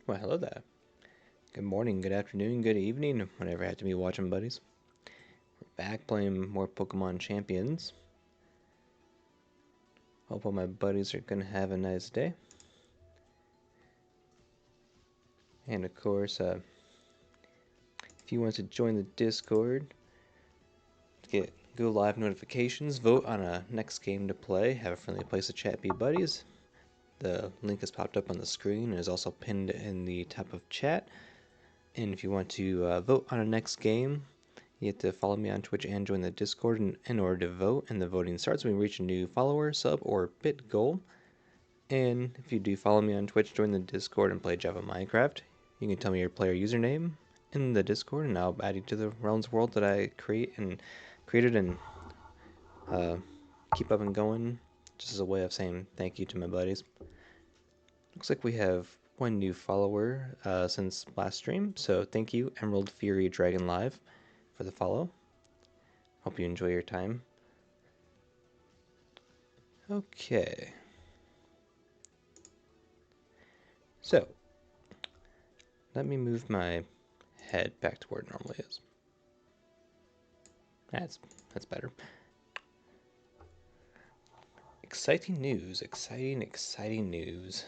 Well, hello there. Good morning, good afternoon, good evening, whenever I have to be watching, buddies. We're back playing more Pokemon Champions. Hope all my buddies are going to have a nice day. And of course, if you want to join the Discord, get go live notifications, vote on a next game to play, have a friendly place to chat, be buddies. The link has popped up on the screen and is also pinned in the top of chat. And if you want to vote on a next game, you have to follow me on Twitch and join the Discord in order to vote, and the voting starts when we reach a new follower, sub, or bit goal. And if you do follow me on Twitch, join the Discord and play Java Minecraft, you can tell me your player username in the Discord, and I'll add you to the Realms world that I created and uh, keep up and going, just as a way of saying thank you to my buddies. Looks like we have one new follower since last stream, so thank you, Emerald Fury Dragon Live, for the follow. Hope you enjoy your time. Okay. So, let me move my head back to where it normally is. That's better. Exciting news, exciting news.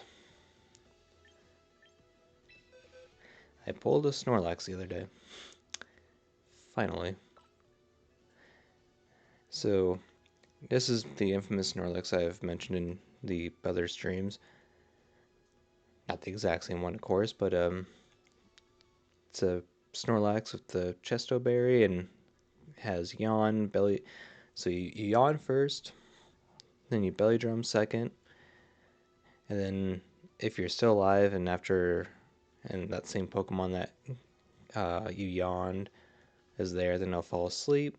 I pulled a Snorlax the other day. Finally. So, this is the infamous Snorlax I've mentioned in the other streams. Not the exact same one, of course, but it's a Snorlax with the Chesto Berry and has Yawn, Belly. So you yawn first, then you Belly Drum second, and then if you're still alive and that same Pokemon that you yawned is there, then they'll fall asleep.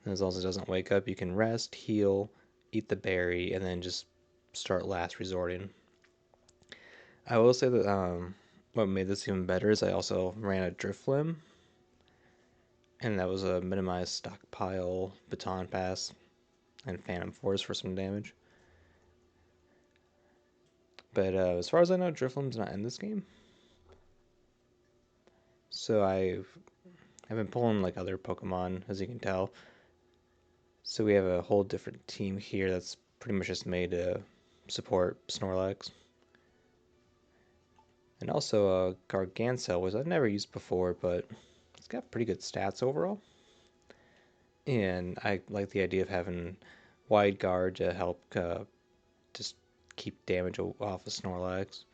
And as long as it doesn't wake up, you can rest, heal, eat the berry, and then just start last resorting. I will say that what made this even better is I also ran a Drifblim, and that was a minimized stockpile Baton Pass and Phantom Force for some damage. But as far as I know, Drifblim's not in this game. So I've been pulling like other Pokemon, as you can tell. So we have a whole different team here that's pretty much just made to support Snorlax. And also Gargancel, which I've never used before, but it's got pretty good stats overall. And I like the idea of having Wide Guard to help just keep damage off of Snorlax.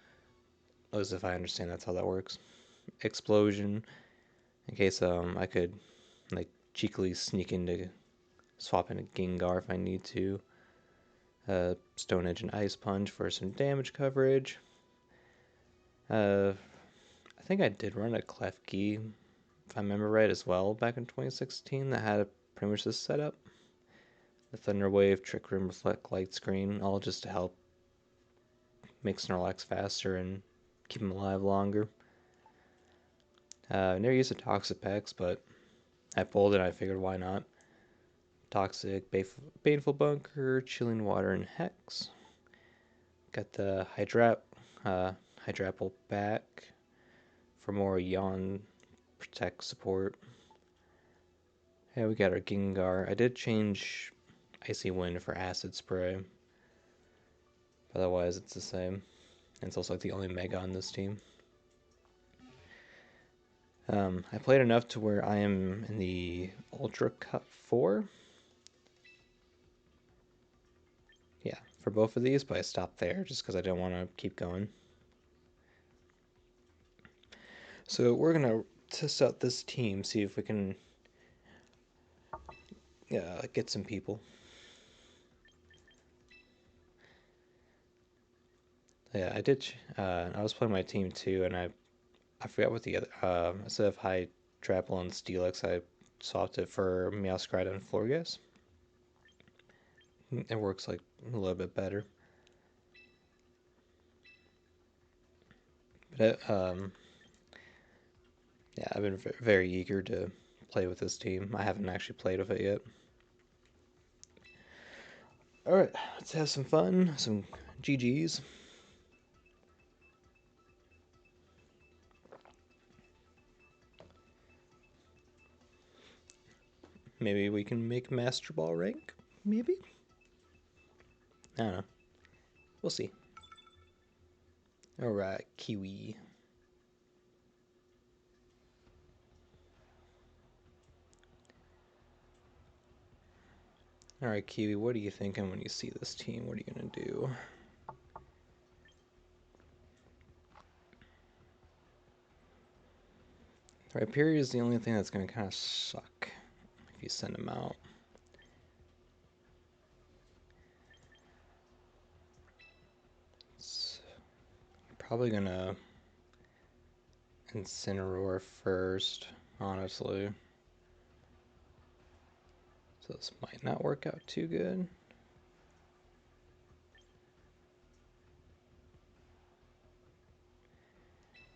As if I understand that's how that works. Explosion, in case I could like cheekily sneak into swap into Gengar if I need to. Stone Edge and Ice Punch for some damage coverage. I think I did run a Klefki, if I remember right, as well back in 2016 that had pretty much this setup. The Thunder Wave, Trick Room, Reflect Light Screen, all just to help make Snorlax faster and keep him alive longer. I never used a Toxapex, but I pulled it and I figured why not. Toxic, Baneful Bunker, Chilling Water, and Hex. Got the Hydrapple back for more Yawn Protect support. Yeah, we got our Gengar. I did change Icy Wind for Acid Spray. Otherwise, it's the same. And it's also like the only Mega on this team. I played enough to where I am in the Ultra Cup 4. Yeah, for both of these, but I stopped there just because I didn't want to keep going. So we're going to test out this team, see if we can get some people. Yeah, I did. I was playing my team too, and I forgot what the other. Instead of Hydrapple and Steelix, I swapped it for Meowscride and Florges. It works like a little bit better. But yeah, I've been very eager to play with this team. I haven't actually played with it yet. All right, let's have some fun. Some GGs. Maybe we can make Master Ball rank? Maybe? I don't know. We'll see. Alright, Kiwi. Alright, Kiwi, what are you thinking when you see this team? What are you gonna do? Rhyperior is the only thing that's gonna kind of suck if you send him out. It's probably gonna Incineroar first, honestly. So this might not work out too good.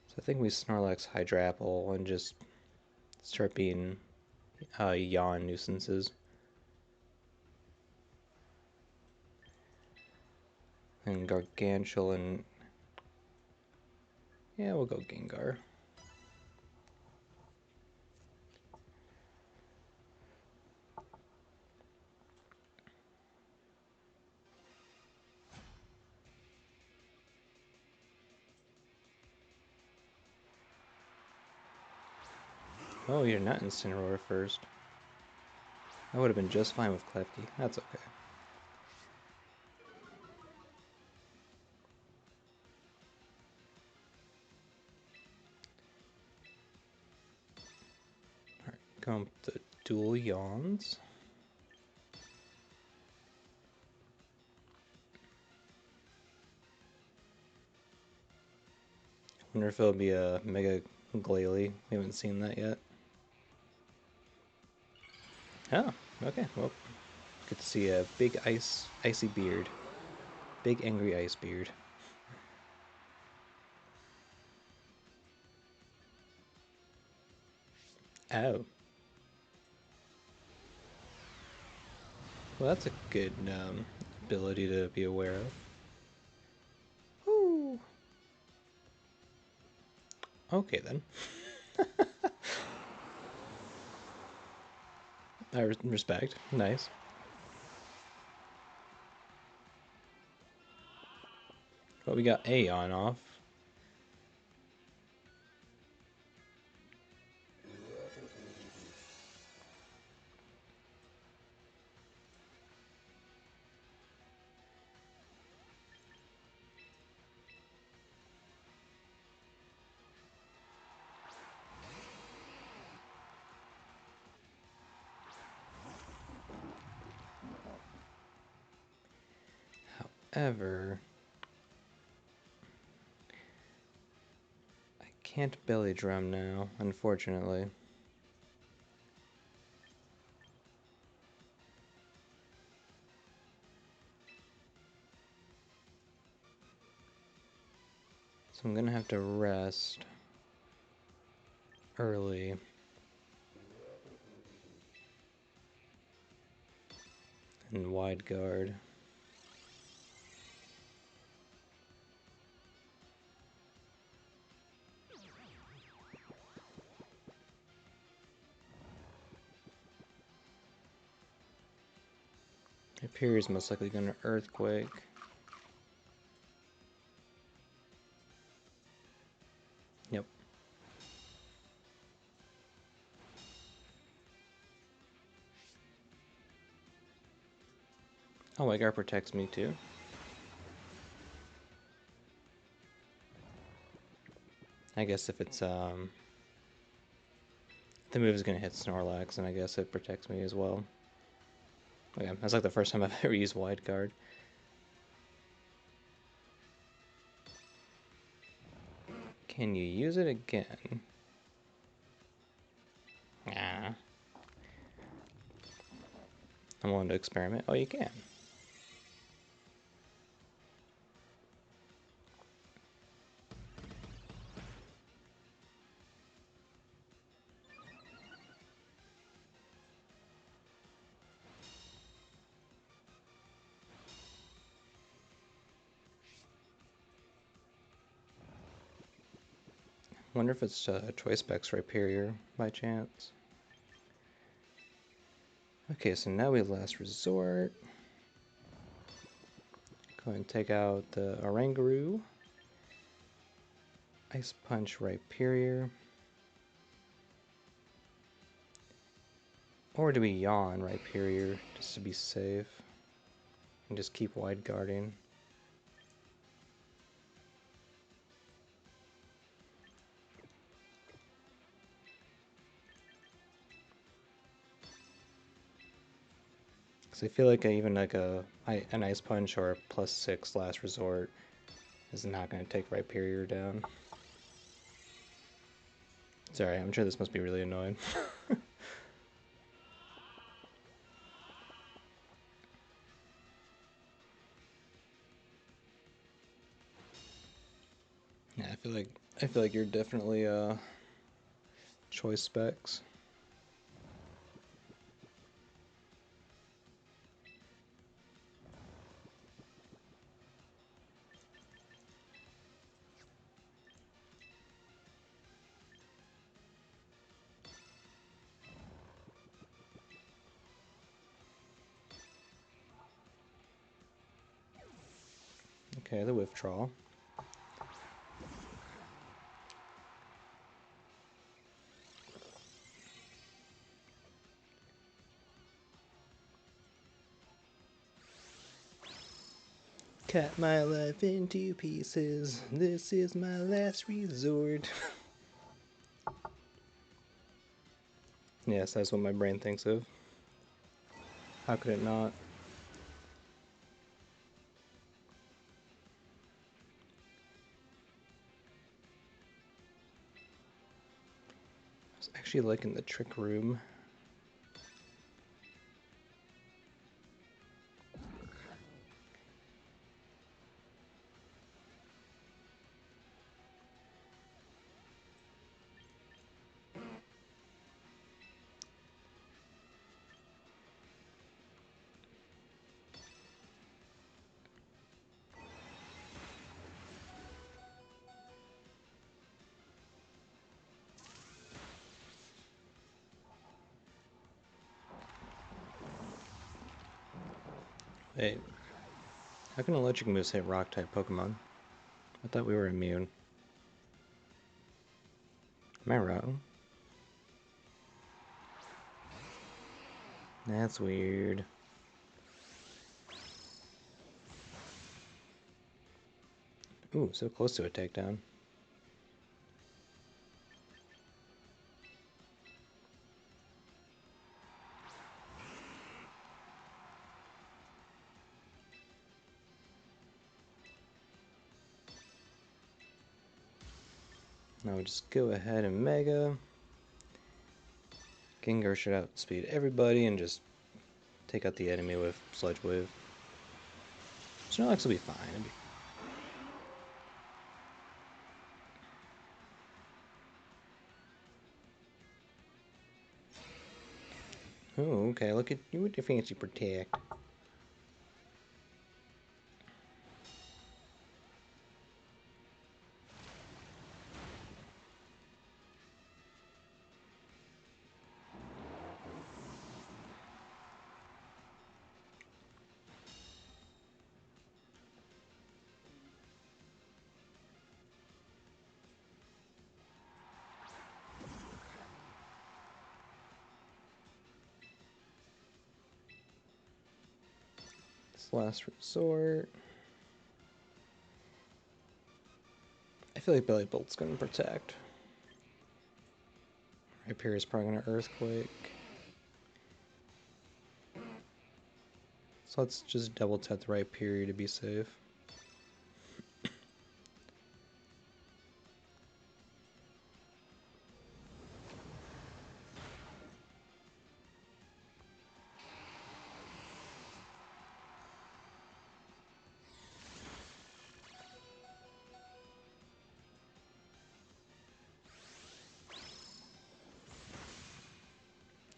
So I think we Snorlax Hydra Apple and just start being yawn nuisances. And Gargantual and... yeah, we'll go Gengar. Oh, you're not Incineroar first. I would have been just fine with Klefki. That's okay. Alright, going with the dual yawns. Wonder if it'll be a Mega Glalie. We haven't seen that yet. Oh, okay. Well, good to see a big icy beard. Big angry ice beard. Oh. Well, that's a good ability to be aware of. Ooh. Okay then. I respect. Nice. Well, we got Aeon off. However, I can't belly drum now, unfortunately. So I'm gonna have to rest early. And wide guard. Hyperior is most likely gonna Earthquake. Yep. Oh, my guard protects me too. I guess if it's the move is gonna hit Snorlax, and I guess it protects me as well. Okay, that's like the first time I've ever used wide guard. Can you use it again? Ah. I'm willing to experiment. Oh, you can. Wonder if it's Choice Specs Rhyperior by chance. Okay, so now we have Last Resort. Go ahead and take out the Oranguru. Ice Punch Rhyperior. Or do we Yawn Rhyperior just to be safe? And just keep Wide Guarding. Because I feel like even like an Ice Punch or a +6 Last Resort is not going to take Rhyperior down. Sorry, I'm sure this must be really annoying. Yeah, I feel like you're definitely choice specs. Okay, the withdrawal. Cut my life into pieces. This is my last resort. Yes, that's what my brain thinks of. How could it not? I was actually liking the Trick Room. Wait, how can electric moves hit rock type Pokemon? I thought we were immune. Am I wrong? That's weird. Ooh, so close to a takedown. Now we just go ahead and Mega. Gengar should outspeed everybody and just take out the enemy with Sludge Wave. Snorlax will be fine. Oh, okay, look at you with your fancy protect. This Last Resort. I feel like Belly Bolt's gonna protect. Rhyperior's probably gonna Earthquake. So let's just double tap the Rhyperior to be safe.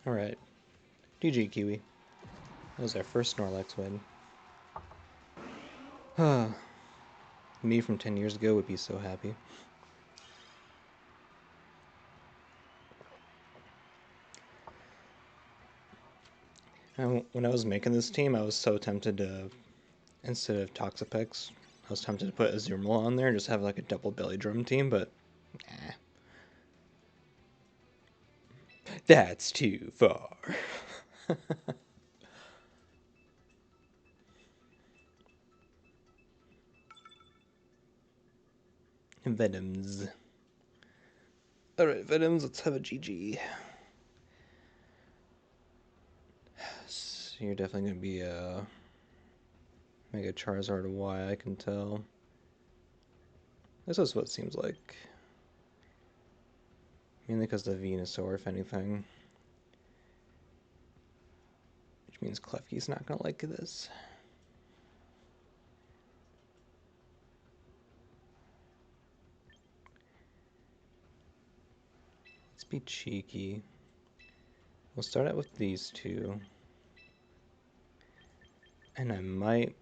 Alright. GG, Kiwi. That was our first Snorlax win. Me from 10 years ago would be so happy. When I was making this team, I was so tempted to, instead of Toxapex, I was tempted to put Azumarill on there and just have like a double belly drum team, but eh. That's too far. Venoms. Alright, Venoms, let's have a GG. So you're definitely going to be a Mega Charizard Y, I can tell. This is what it seems like. Mainly because the Venusaur, if anything. Which means Klefki's not going to like this. Let's be cheeky. We'll start out with these two. And I might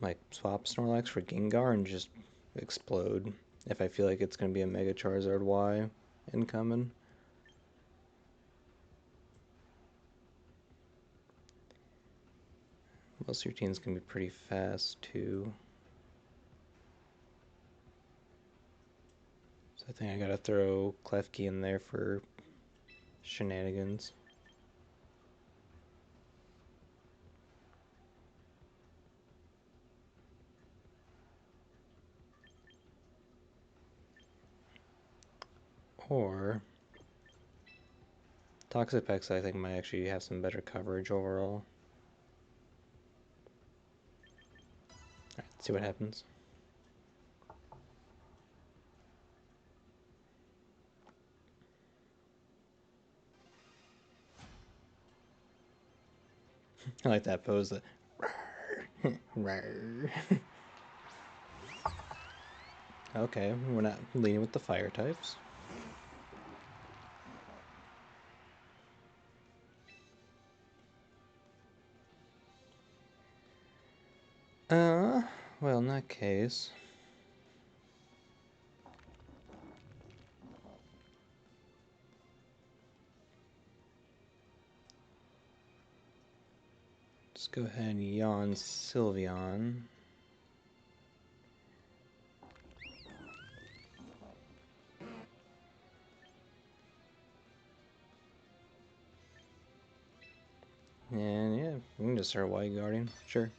like swap Snorlax for Gengar and just explode if I feel like it's going to be a Mega Charizard Y incoming. Most of your teams can be pretty fast too. So I think I gotta throw Klefki in there for shenanigans. Or Toxapex I think might actually have some better coverage overall. Alright, let's see what happens. I like that pose. That okay, we're not leading with the fire types. Well, in that case, let's go ahead and yawn Sylveon. And yeah, we can just start White Guardian, sure.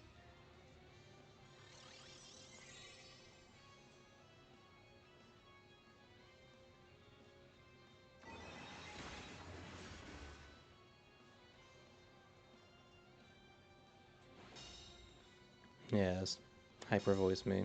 Yes, hyper voice me.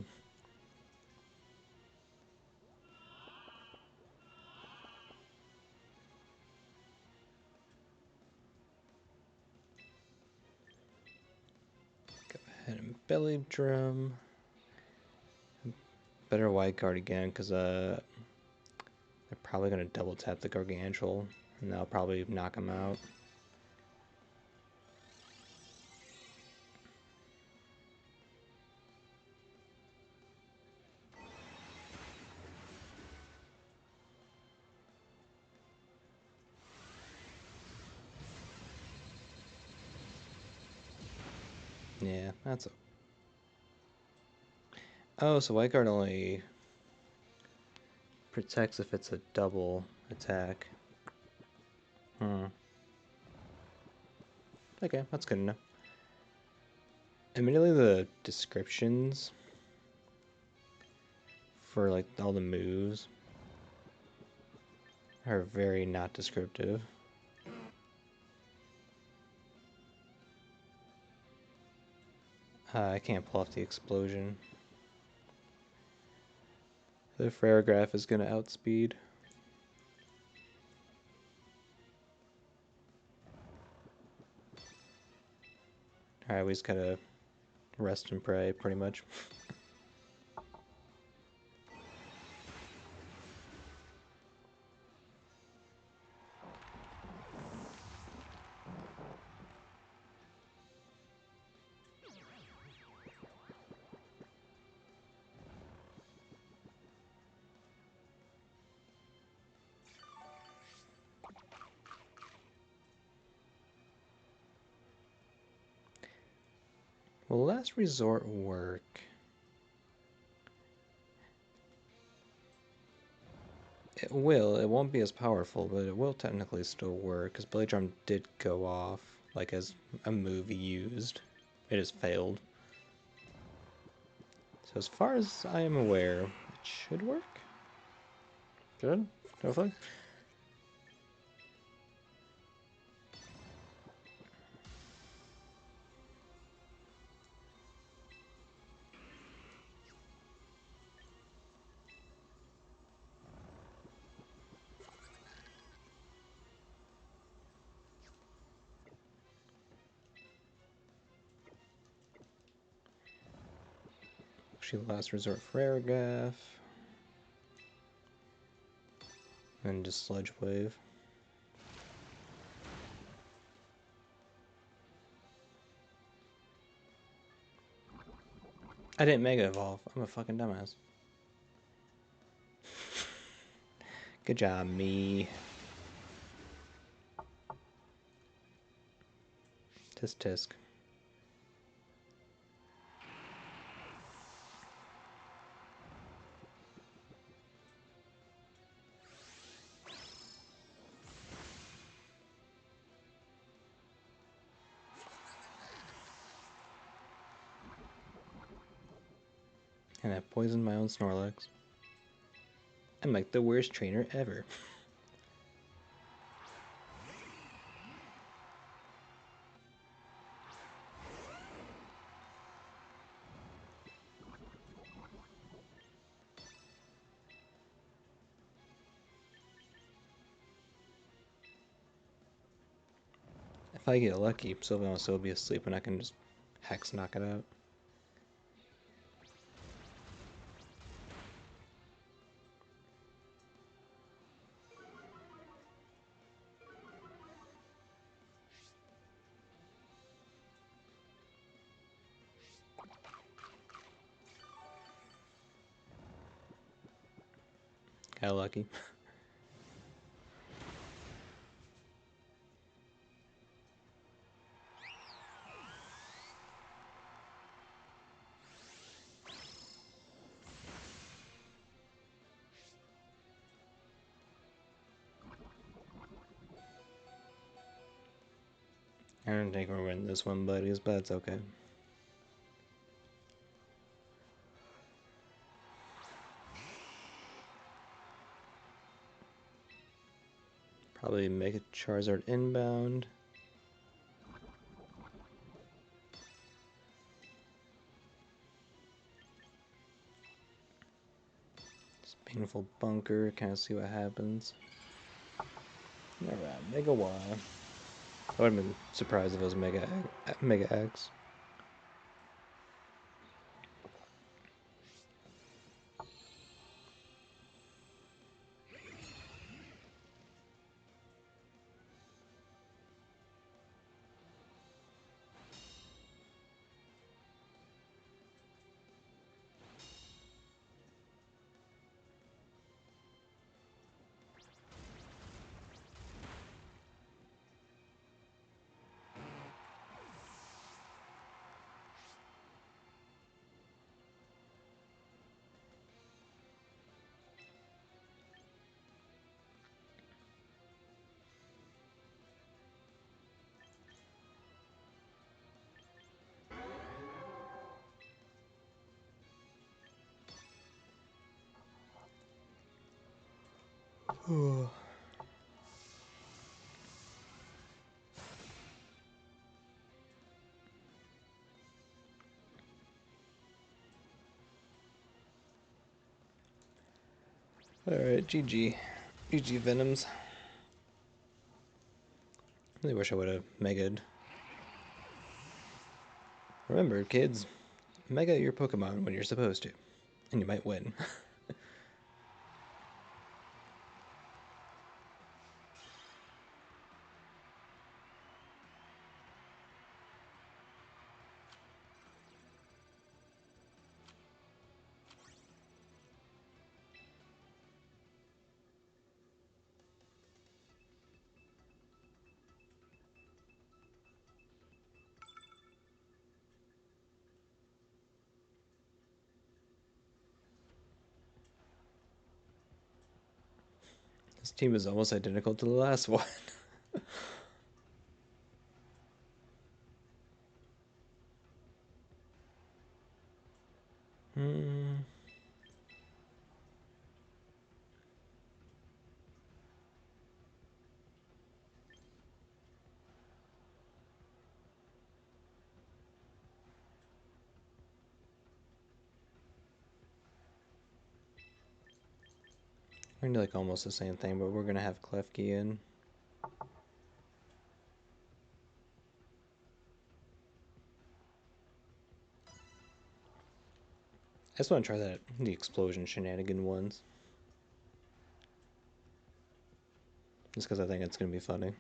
Go ahead and belly drum. Better White Guard again, because they're probably gonna double tap the Gargantual, and that'll probably knock him out. Yeah, that's a... Oh, so White Guard only protects if it's a double attack. Okay, that's good enough. Admittedly, the descriptions for like all the moves are very not descriptive. I can't pull off the explosion. The Ferrograph is gonna outspeed. Alright, we just gotta rest and pray, pretty much. Will Last Resort work? It will. It won't be as powerful, but it will technically still work, because Blade Drum did go off, like as a movie used. It has failed. So as far as I am aware, it should work. Good, hopefully. Actually, Last Resort for Airgaff. And just Sludge Wave. I didn't Mega Evolve. I'm a fucking dumbass. Good job, me. Tisk tisk. And I poisoned my own Snorlax. I'm like the worst trainer ever. If I get lucky, Sylveon will still be asleep and I can just Hex knock it out. Got lucky. I don't think we're winning this one, buddies, but it's okay. Probably make a Charizard inbound. It's a painful bunker, kind of see what happens. Alright, Mega Y. I would have been surprised if it was Mega X. Alright, GG. GG Venoms. Really wish I would have Mega'd. Remember, kids, Mega your Pokemon when you're supposed to, and you might win. This team is almost identical to the last one. Hmm. We're gonna do like almost the same thing, but we're gonna have Klefki in. I just want to try the explosion shenanigan ones. Just because I think it's gonna be funny.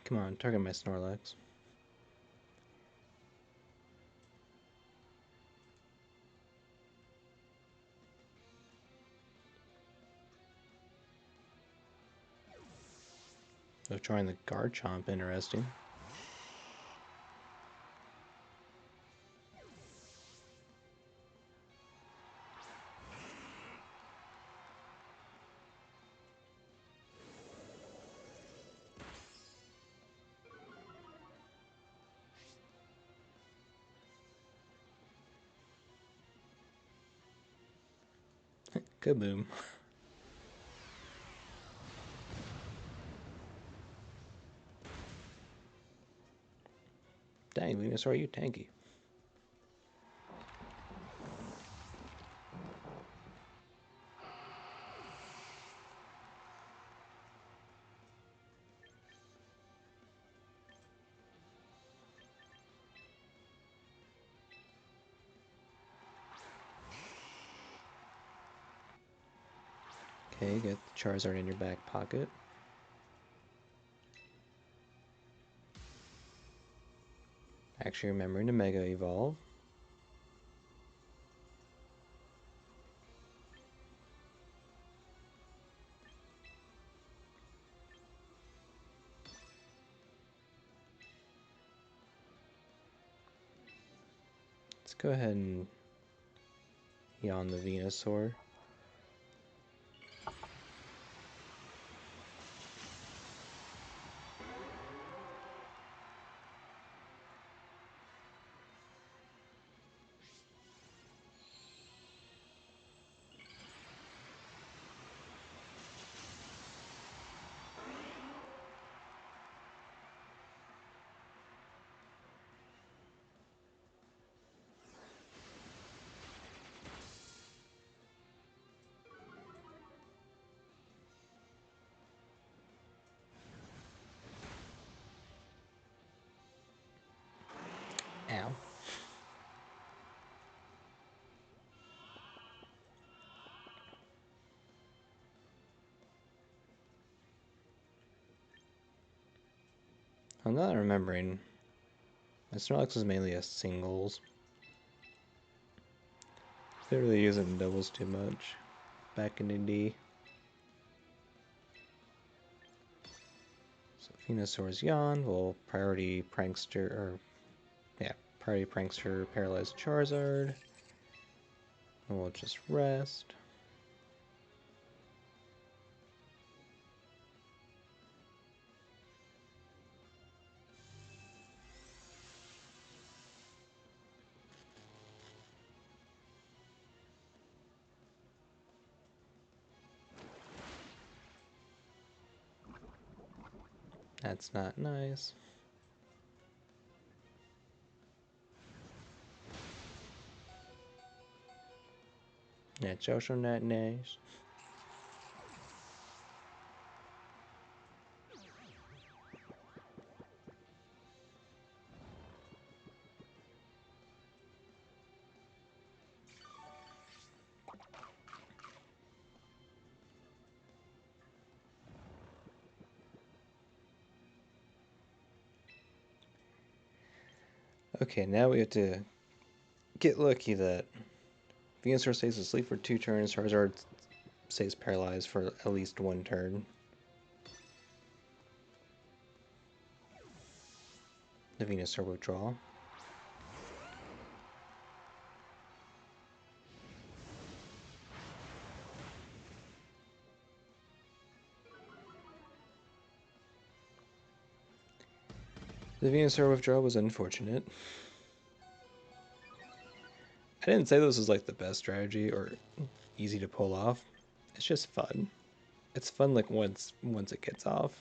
Come on, target my Snorlax. So trying the Garchomp, interesting. Kaboom. Dang, Venusaur, you tanky. Okay, get the Charizard in your back pocket. Actually remembering to Mega Evolve. Let's go ahead and yawn the Venusaur. Ow. I'm not remembering. My Snorlax is mainly a singles. They really use it in doubles too much. Back in D. So Venusaur's yawn. We'll priority prankster, or yeah, priority prankster paralyzed Charizard. And we'll just rest. That's not nice. That's also not nice. Okay, now we have to get lucky that Venusaur stays asleep for 2 turns, Charizard stays paralyzed for at least 1 turn. The Venusaur withdrawal. The Venusaur withdrawal was unfortunate. I didn't say this was like the best strategy or easy to pull off. It's just fun. It's fun like once it gets off.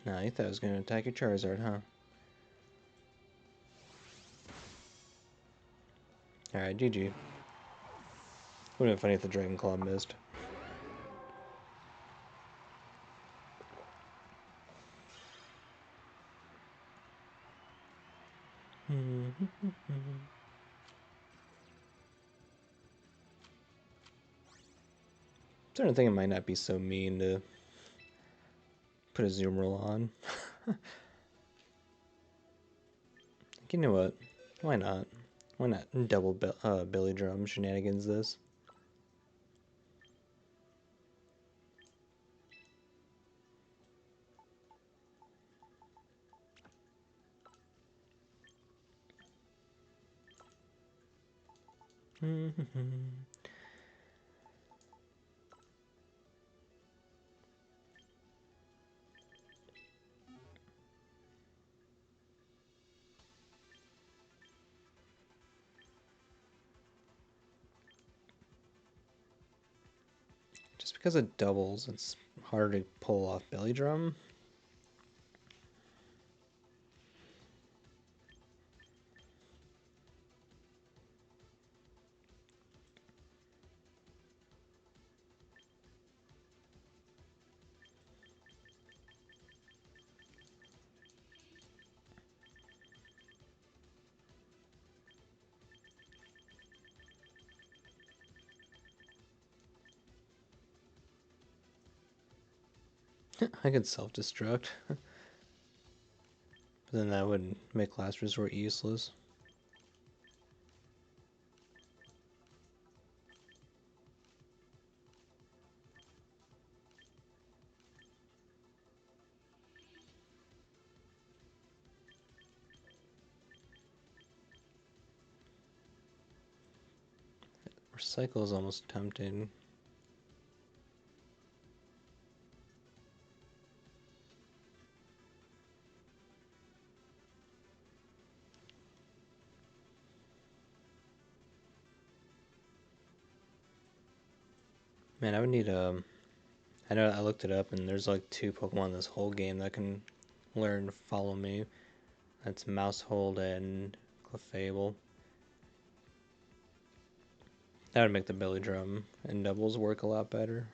Nah, you thought I was gonna attack your Charizard, huh? Alright, GG. Would have been funny if the Dragon Claw missed. Starting to think it might not be so mean to put a Azumarill on. You know what? Why not? Why not double Billy Drum shenanigans this? Just because it doubles, it's harder to pull off Belly Drum. I could self-destruct. But then that would make Last Resort useless. Recycle is almost tempting. Man, I would need I know I looked it up and there's like 2 Pokemon in this whole game that can learn Follow Me. That's Mousehold and Clefable. That would make the Belly Drum and doubles work a lot better.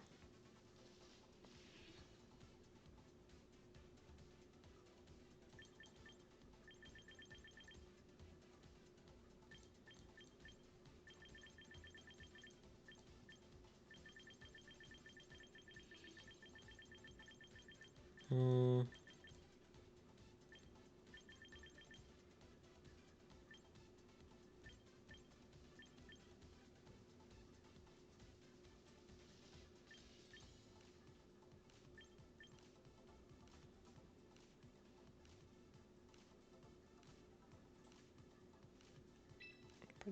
Hmm.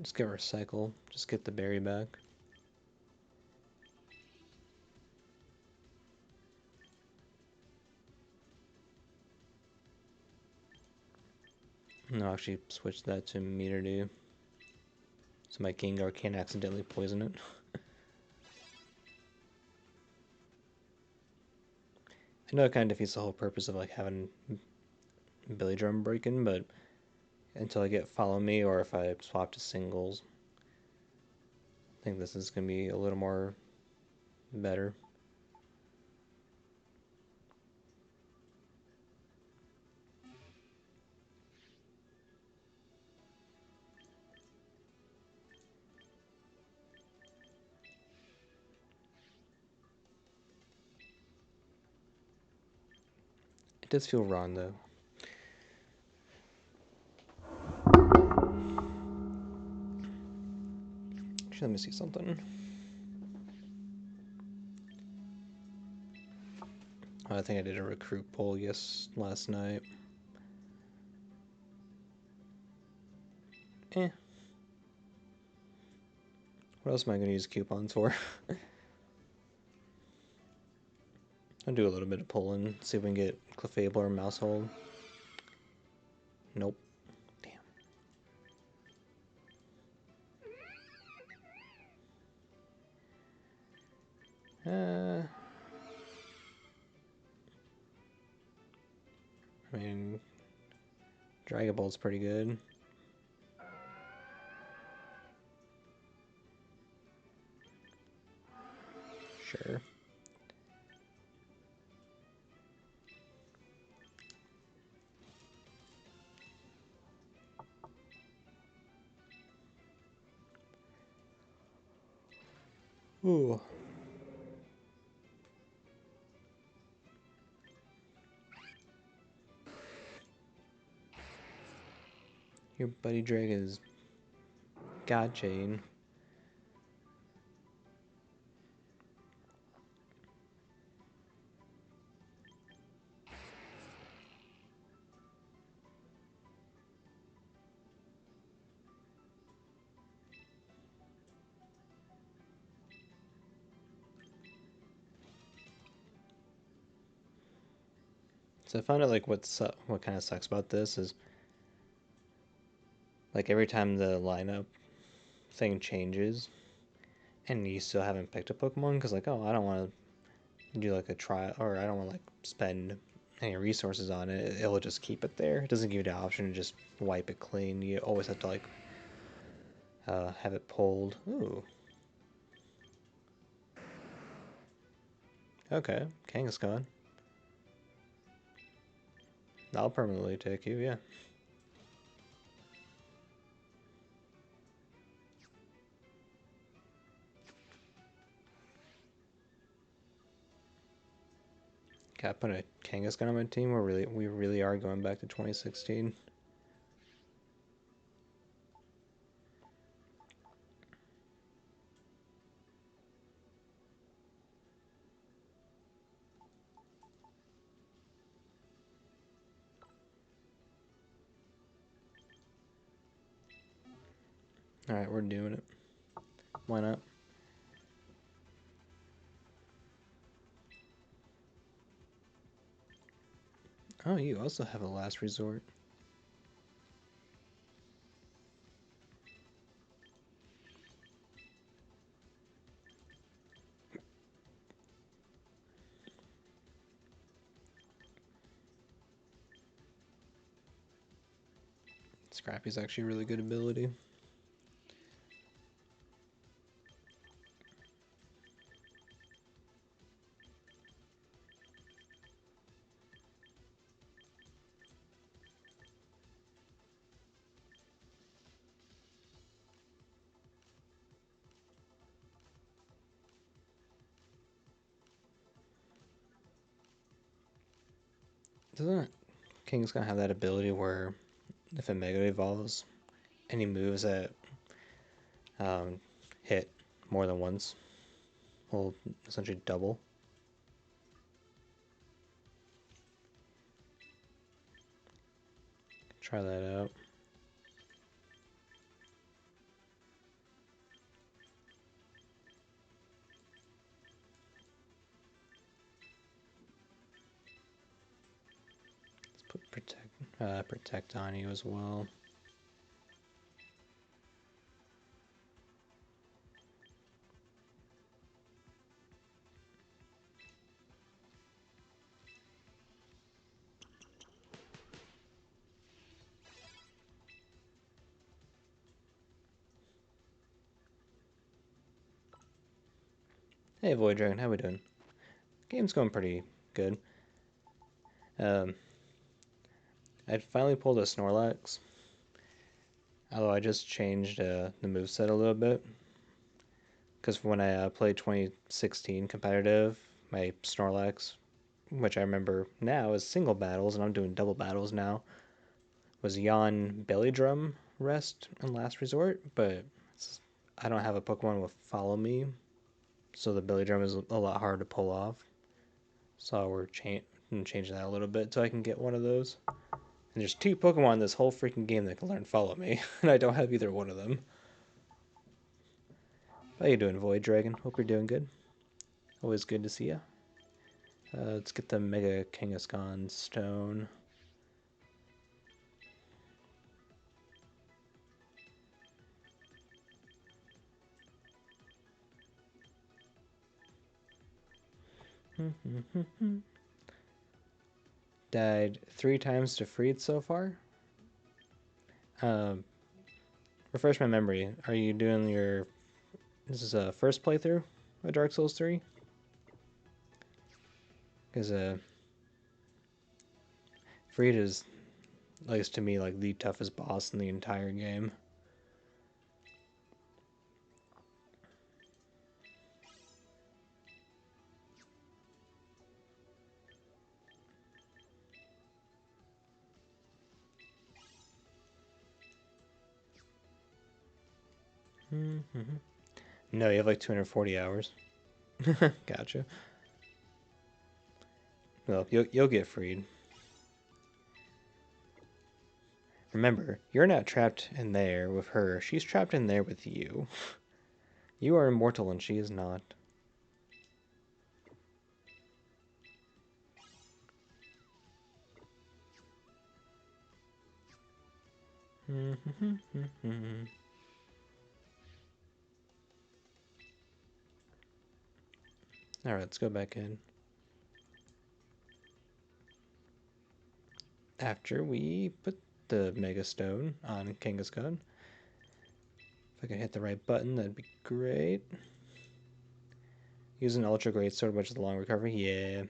Just get Recycle. Just get the berry back. No, actually switch that to Meter so my Gengar can't accidentally poison it. I know it kind of defeats the whole purpose of like having Billy Drum breaking, but until I get Follow Me or if I swap to singles, I think this is going to be a little more better. does feel wrong though. Actually, let me see something. Oh, I think I did a recruit poll last night. What else am I going to use coupons for? I'll do a little bit of pulling, see if we can get Clefable or Mousehold. Nope. Damn. I mean, Dragon Ball's pretty good. Sure. Ooh. Your buddy Drake is God Chain. So I found out like what kind of sucks about this is like every time the lineup thing changes and you still haven't picked a Pokemon because like, oh, I don't want to do like a trial, or I don't want to like spend any resources on it, it'll just keep it there. It doesn't give you the option to just wipe it clean. You always have to like have it pulled. Ooh. Okay, Kangaskhan. I'll permanently take you, yeah. Got put a Kangaskhan on my team. We really are going back to 2016. Alright, we're doing it. Why not? Oh, you also have a last resort. Scrappy's actually a really good ability. Doesn't Kangaskhan have that ability where if it Mega Evolves, any moves that hit more than once will essentially double? Try that out. Let's put protect on you as well. Hey Void Dragon, how we doing? Game's going pretty good. I finally pulled a Snorlax. Although I just changed the moveset a little bit. Because when I played 2016 competitive, my Snorlax which I remember now as single battles, and I'm doing double battles now, was Yawn Belly Drum Rest and Last Resort, but I don't have a Pokemon with Follow Me, so the Belly Drum is a lot harder to pull off. So we're changing that a little bit so I can get one of those. And there's 2 Pokemon in this whole freaking game that can learn Follow Me, and I don't have either one of them. How you doing, Void Dragon? Hope you're doing good. Always good to see you. Let's get the Mega Kangaskhan Stone. Died 3 times to Freed so far. Refresh my memory. Are you doing your... This is a first playthrough of Dark Souls 3? Because Freed is, at least to me, like the toughest boss in the entire game. No, you have like 240 hours. Gotcha. Well, you'll get freed. Remember, you're not trapped in there with her. She's trapped in there with you. You are immortal and she is not. Alright, let's go back in. After we put the Mega Stone on Kangaskhan. If I can hit the right button, that'd be great. Use an Ultra Great Sword, which is a long recovery. Yeah.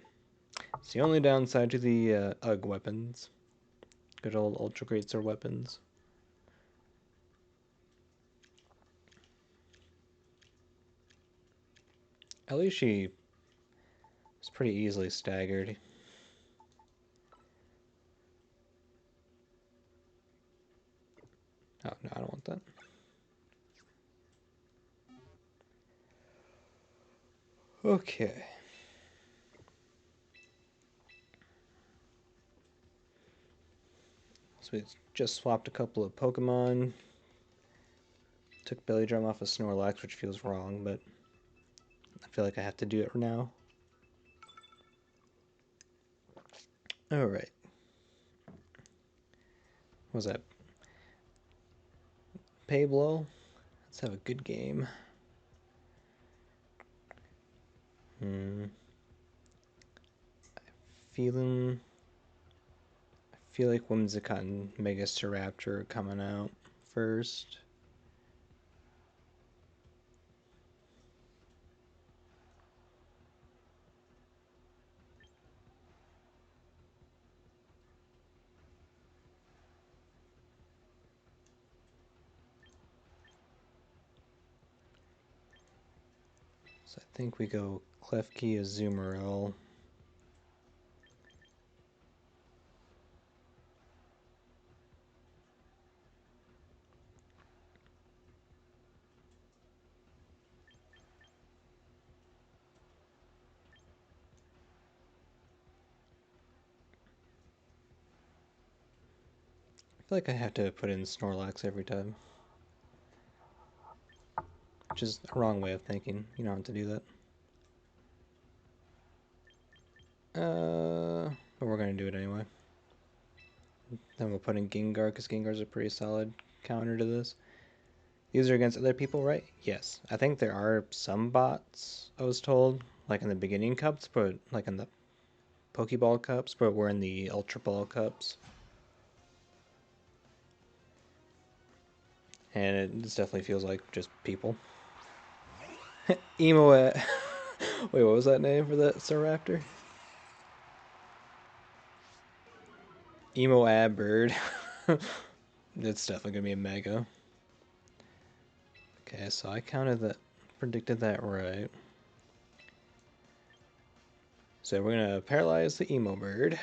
It's the only downside to the UG weapons. Good old Ultra Great Sword weapons. At least she was pretty easily staggered. Oh, no, I don't want that. Okay. So we just swapped a couple of Pokemon. Took Belly Drum off of Snorlax, which feels wrong, but I feel like I have to do it now. Alright. What was that? Pablo? Let's have a good game. Feeling... I feel like Whimsicott and Megastaraptor are coming out first. So I think we go Klefki, Azumarill. I feel like I have to put in Snorlax every time. Which is a wrong way of thinking. You don't have to do that. But we're going to do it anyway. Then we'll put in Gengar, because Gengar's a pretty solid counter to this. These are against other people, right? Yes. I think there are some bots, I was told, like in the beginning cups, but like in the Pokeball cups, but we're in the Ultra Ball cups. And it just definitely feels like just people. Emo at... Wait, what was that name for that Staraptor? Emo Ab Bird. It's definitely gonna be a Mega. Okay, so I counted that, predicted that right. So we're gonna paralyze the emo bird.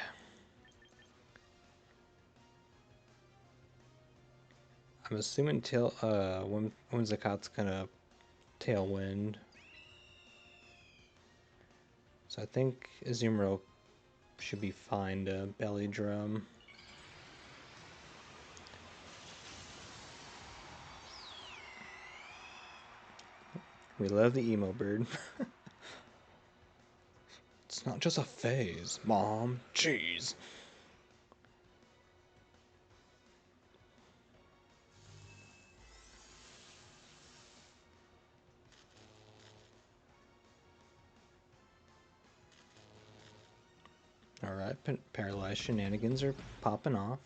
I'm assuming Whimsicott's gonna Tailwind. So I think Azumarill should be fine to Belly Drum. We love the emo bird. It's not just a phase, Mom. Jeez. Alright, paralyzed shenanigans are popping off.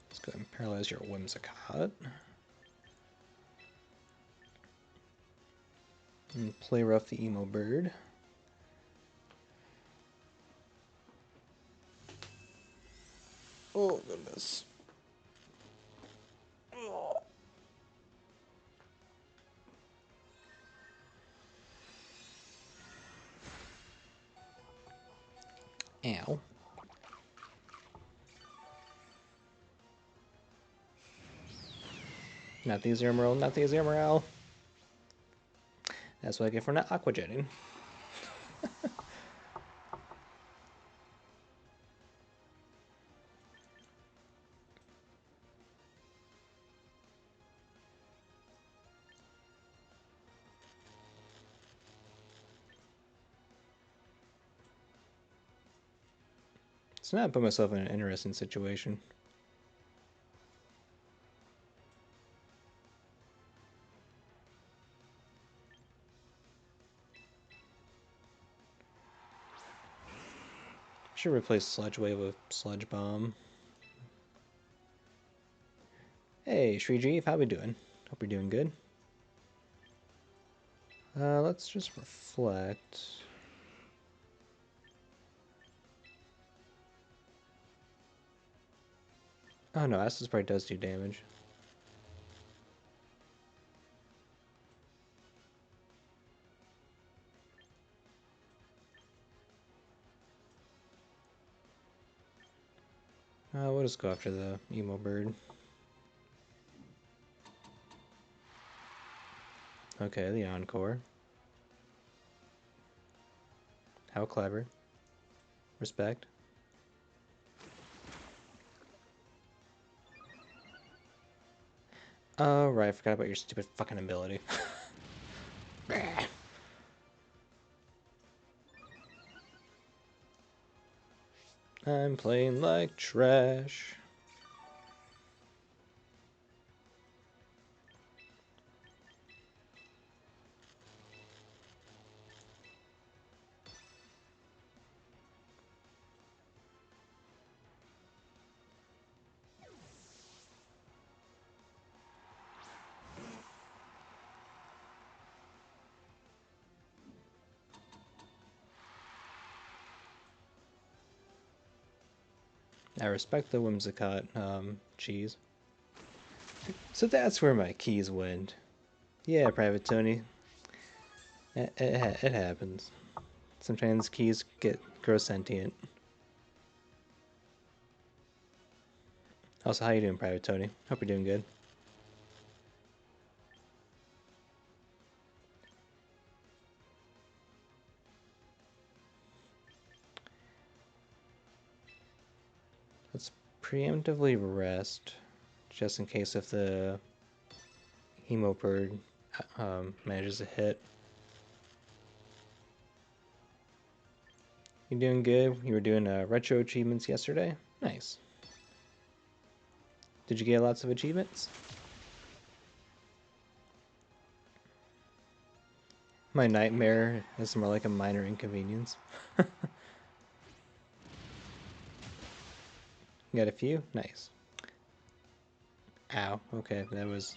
Let's go ahead and paralyze your Whimsicott. And play rough the emo bird. Oh, goodness. Oh. Ow. Not the Azumarill, not the Azumarill. That's what I get for not aquajetting. So now I put myself in an interesting situation. Should replace Sludge Wave with Sludge Bomb. Hey, Shree, how we doing? Hope you're doing good. Let's just reflect. Oh no, Acid Sprite does do damage. We'll just go after the emo bird. Okay, the Encore. How clever. Respect. Oh, right, I forgot about your stupid fucking ability. I'm playing like trash. I respect the Whimsicott cheese. So that's where my keys went. Yeah, Private Tony. It happens. Sometimes keys grow sentient. Also, how you doing, Private Tony? Hope you're doing good. Let's preemptively rest, just in case if the Hemopurge manages to hit. You doing good? You were doing retro achievements yesterday? Nice. Did you get lots of achievements? My nightmare is more like a minor inconvenience. You got a few? Nice. Ow. Okay, that was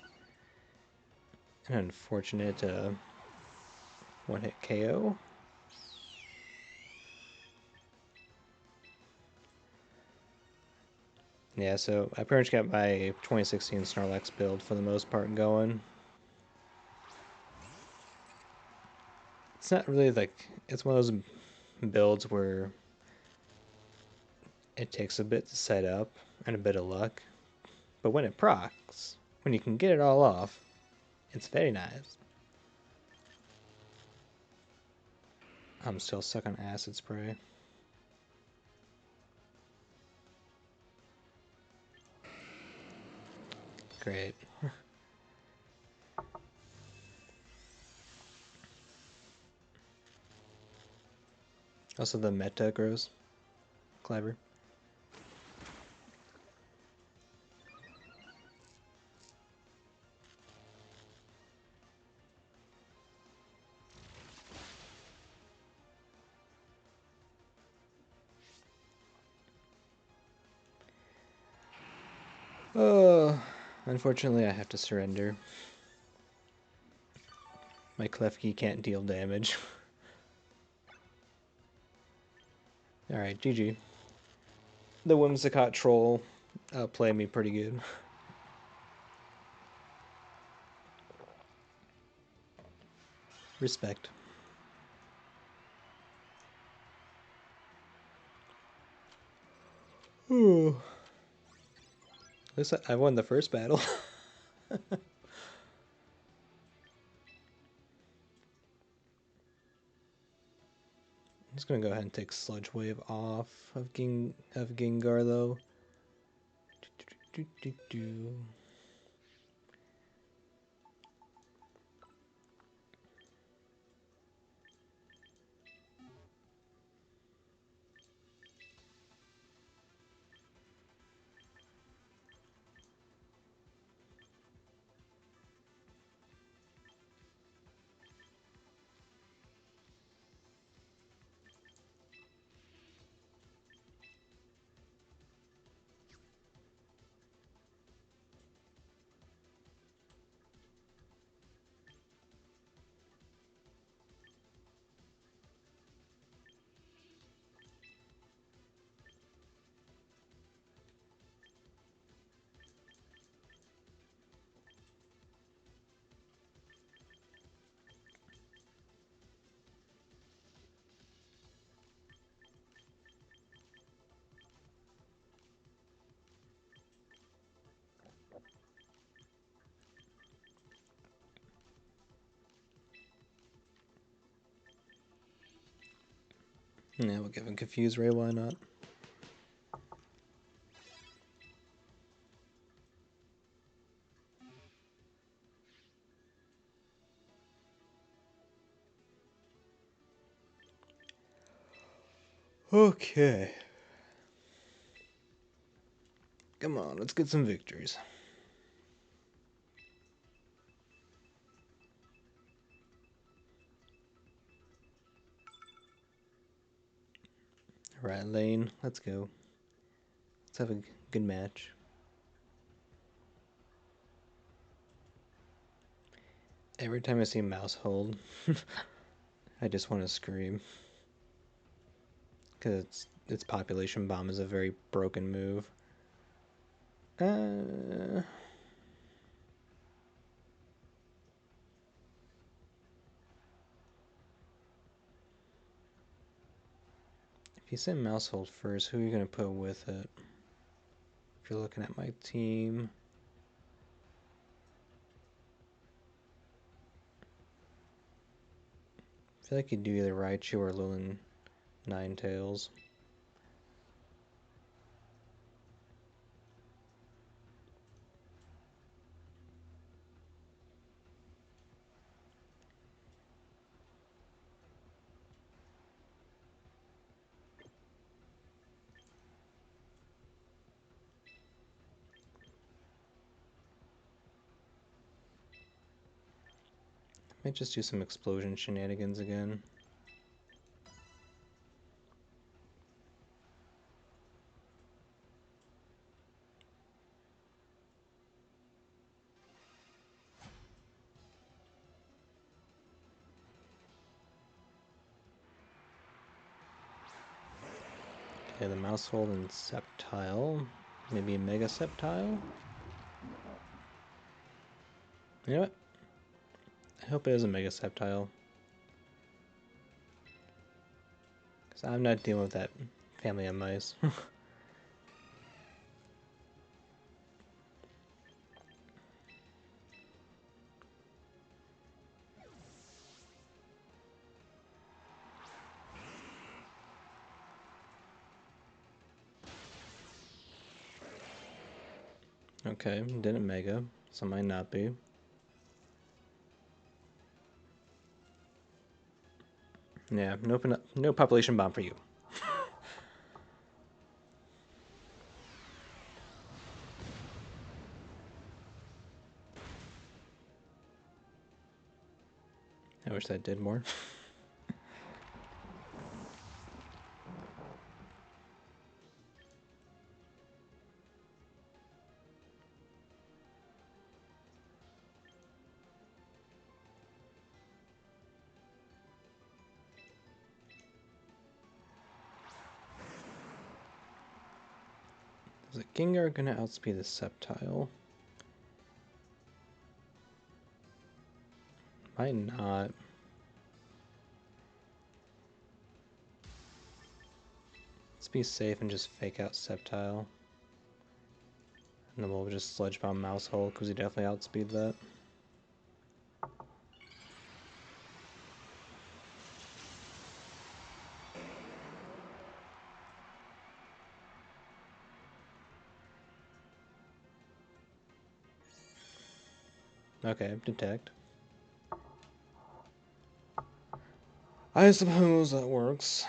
an unfortunate one-hit KO. Yeah, so I pretty much got my 2016 Snorlax build for the most part going. It's not really like, it's one of those builds where it takes a bit to set up and a bit of luck, but when it procs, when you can get it all off, it's very nice. I'm still stuck on acid spray. Great. Also, the meta grows. Clever. Oh, unfortunately, I have to surrender. My Klefki can't deal damage. Alright, GG. The Whimsicott troll outplayed me pretty good. Respect. Ooh. At least I won the first battle. I'm just gonna go ahead and take Sludge Wave off of Gengar though. Yeah, we'll give him Confuse Ray, why not? Okay. Come on, let's get some victories. Right lane, let's go. Let's have a good match. Every time I see Mouse hold, I just want to scream. Because its Population Bomb is a very broken move. If you send Mouse hold first, who are you going to put with it? If you're looking at my team. I feel like you'd do either Raichu or Alolan Ninetales. Might just do some explosion shenanigans again. Okay, the Maushold and Sceptile. Maybe a Mega Sceptile? You know what? I hope it is a Mega Sceptile. Because I'm not dealing with that family of mice. Okay, didn't Mega, so might not be. Yeah, no population bomb for you. I wish that did more. Is the Gengar gonna outspeed the Sceptile? Might not. Let's be safe and just fake out Sceptile. And then we'll just Sludge Bomb Mousehole, because he definitely outspeed that. Okay, detect. I suppose that works.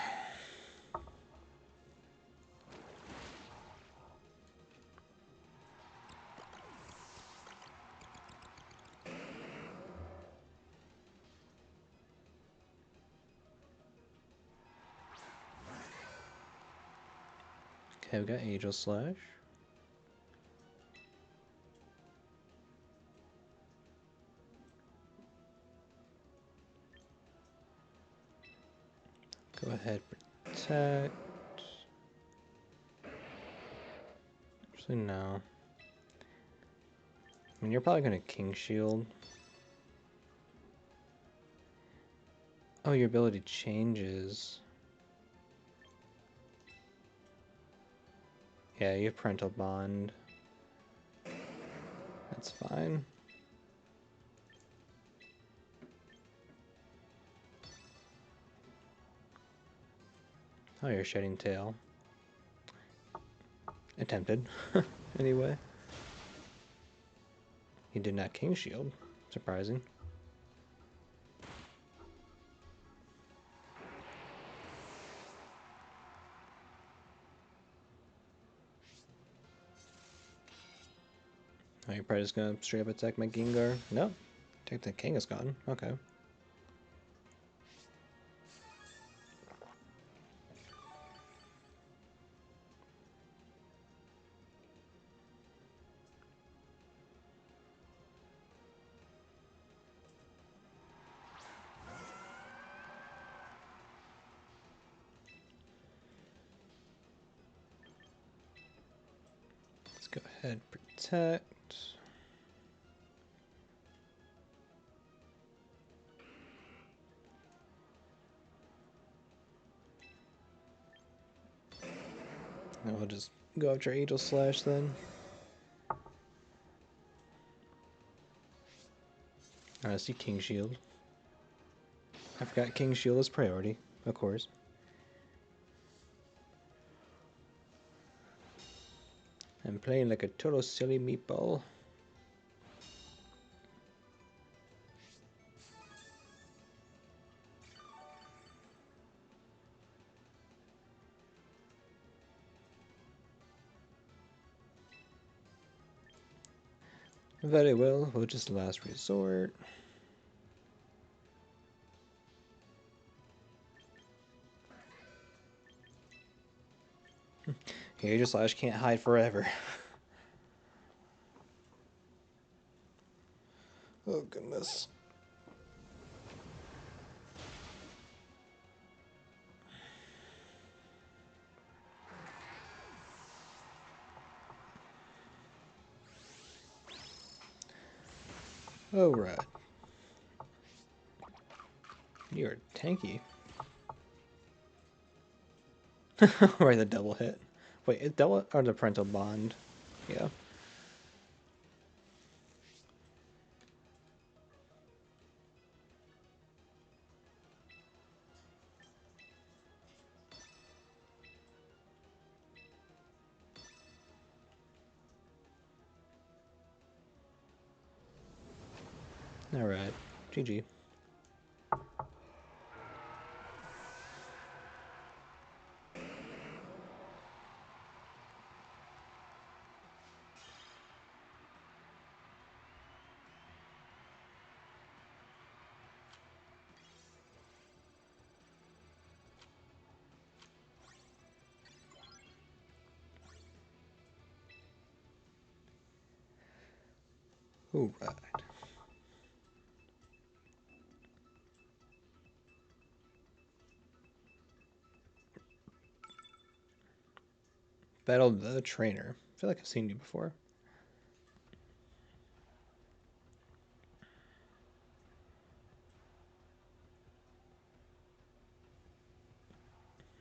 Okay, we got Aegislash. Go ahead, protect. Actually, no. I mean, you're probably gonna King Shield. Oh, your ability changes. Yeah, you have Parental Bond. That's fine. Oh, you're Shedding Tail. Attempted. Anyway. He did not King Shield. Surprising. Oh, you're probably just gonna straight up attack my Gengar? No. Take the King is gone. Okay. Let's go ahead, protect. And we'll just go after Aegislash then. I see King Shield. I forgot King Shield is priority, of course. I'm playing like a total silly meatball. Very well, we'll just last resort. Aegislash can't hide forever. Oh goodness. Alright. You're tanky. Right, the double hit. Wait, is double or the parental bond? Yeah. Alright. GG. Alright. Battle the Trainer. I feel like I've seen you before.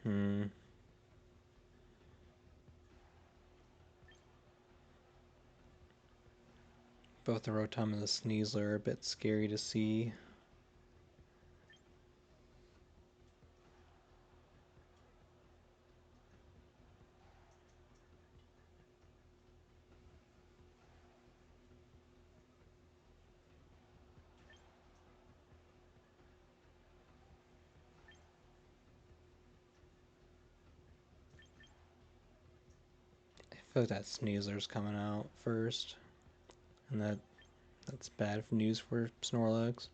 Hmm. Both the Rotom and the Sneasler are a bit scary to see. I feel like that Sneasler's coming out first. And that's bad news for Snorlax.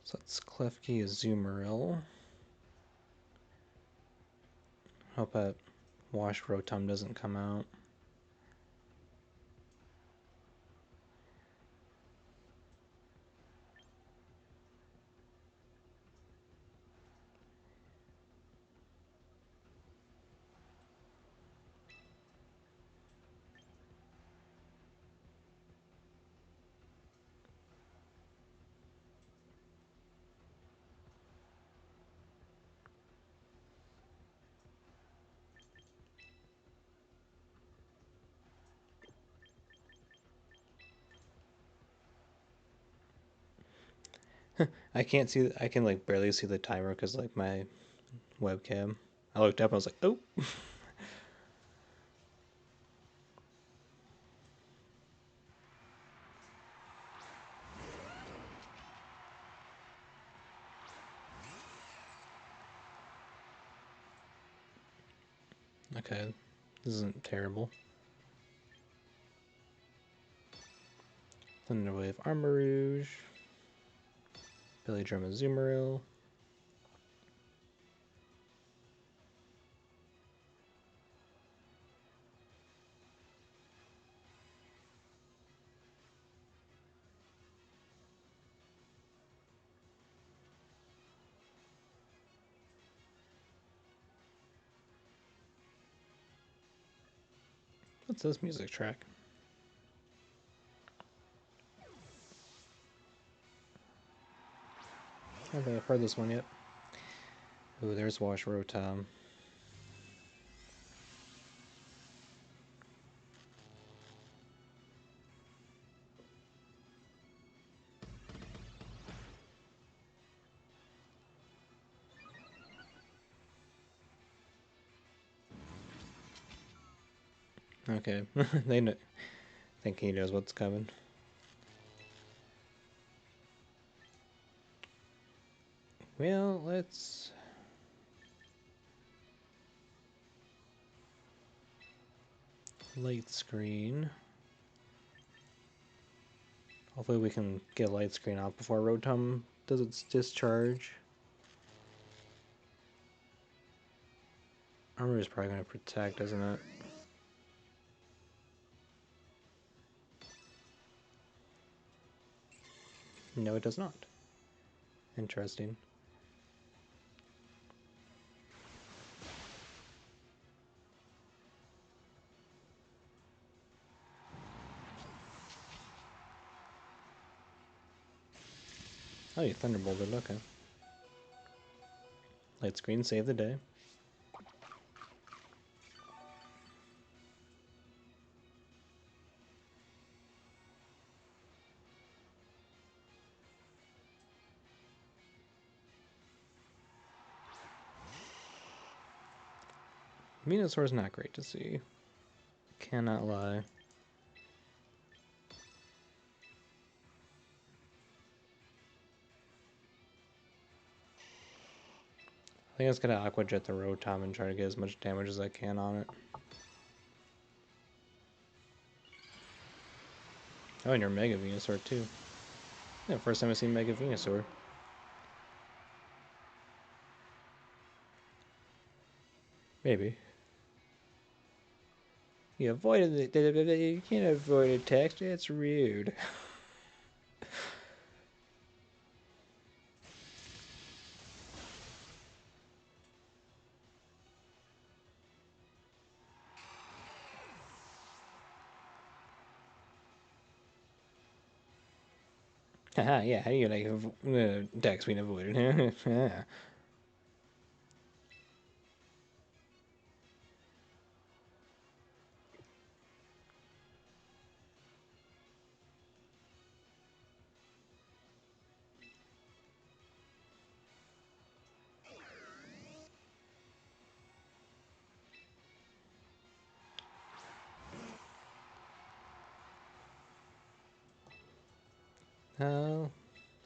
So that's Klefki, Azumarill. Hope that Wash Rotom doesn't come out. I can't see. I can like barely see the timer because like my webcam. I looked up. I was like, oh. Okay, this isn't terrible. Thunderwave, Armarouge, Billy Drum, Azumarill. What's this music track? I don't think I've heard this one yet. Ooh, there's Wash Rotom. Okay, they know, think he knows what's coming. Well, let's. Light screen. Hopefully we can get light screen out before Rotom does its discharge. Armor is probably going to protect, isn't it? No, it does not. Interesting. Oh, you thunderbolted, okay. Light screen, save the day. Venusaur's not great to see. Cannot lie. I think I just gotta Aqua Jet the Rotom and try to get as much damage as I can on it. Oh, and you're Mega Venusaur too. Yeah, first time I've seen Mega Venusaur. Maybe. You avoided it. You can't avoid attacks. It's rude. Haha, yeah, how do you like attacks being avoided? Yeah.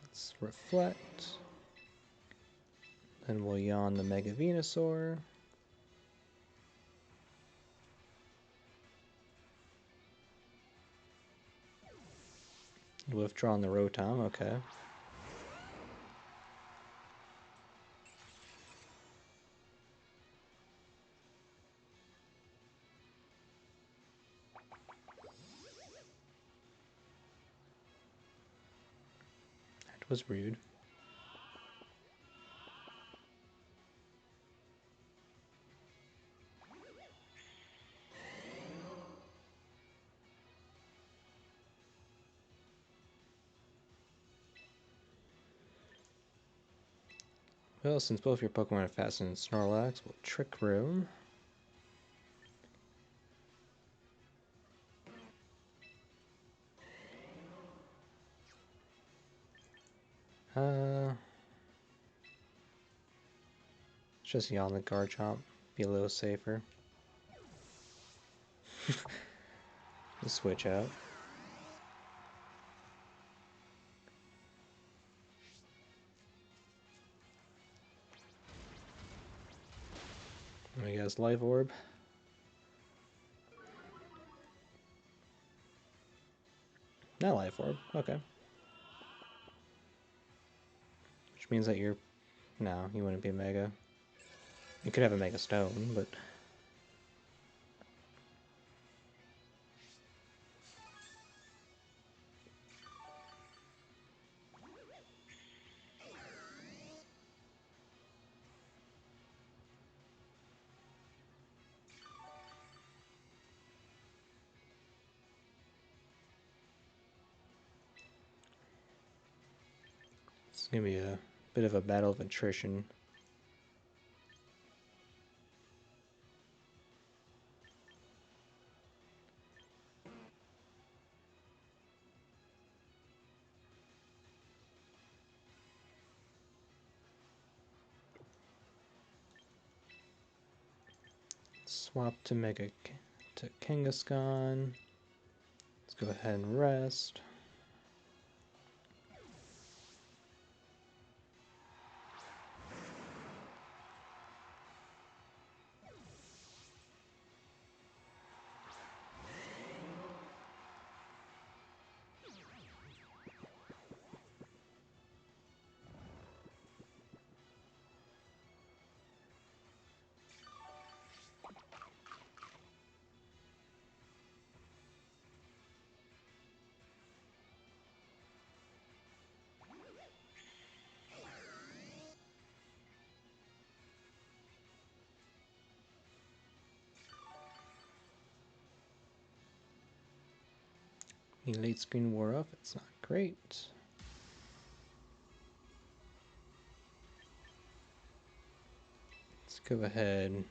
Let's reflect. Then we'll yawn the Mega Venusaur. Withdraw on the Rotom, okay. That was rude. Well, since both your Pokemon are faster than Snorlax, we'll Trick Room. Just yawn the Garchomp. Be a little safer. We'll switch out. I guess Life Orb. Not Life Orb, okay. Which means that you're... No, you wouldn't be Mega. You could have a Mega Stone, but... It's gonna be a bit of a battle of attrition. Swap to to Kangaskhan. Let's go ahead and rest. The late screen wore off, it's not great. Go ahead.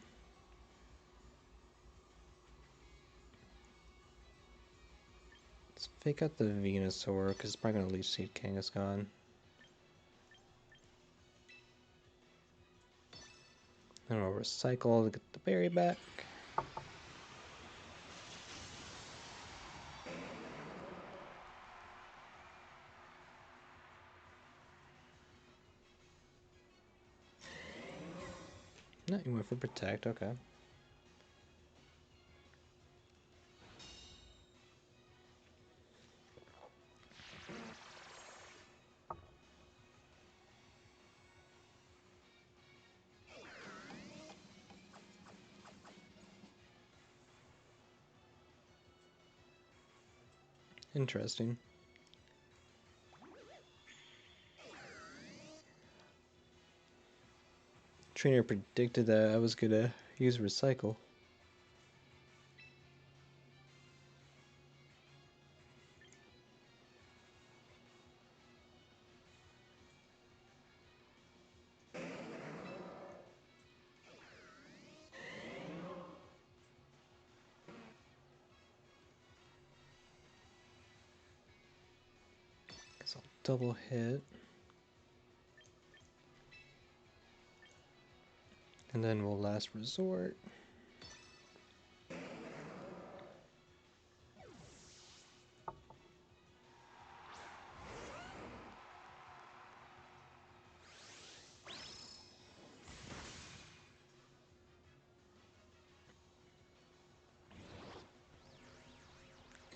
Let's fake out the Venusaur, because it's probably going to Leech Seed Kangaskhan. Then we'll recycle to get the berry back. No, you went for Protect, okay. Interesting. Trainer predicted that I was gonna use Recycle. Guess I'll double hit. And then we'll Last Resort.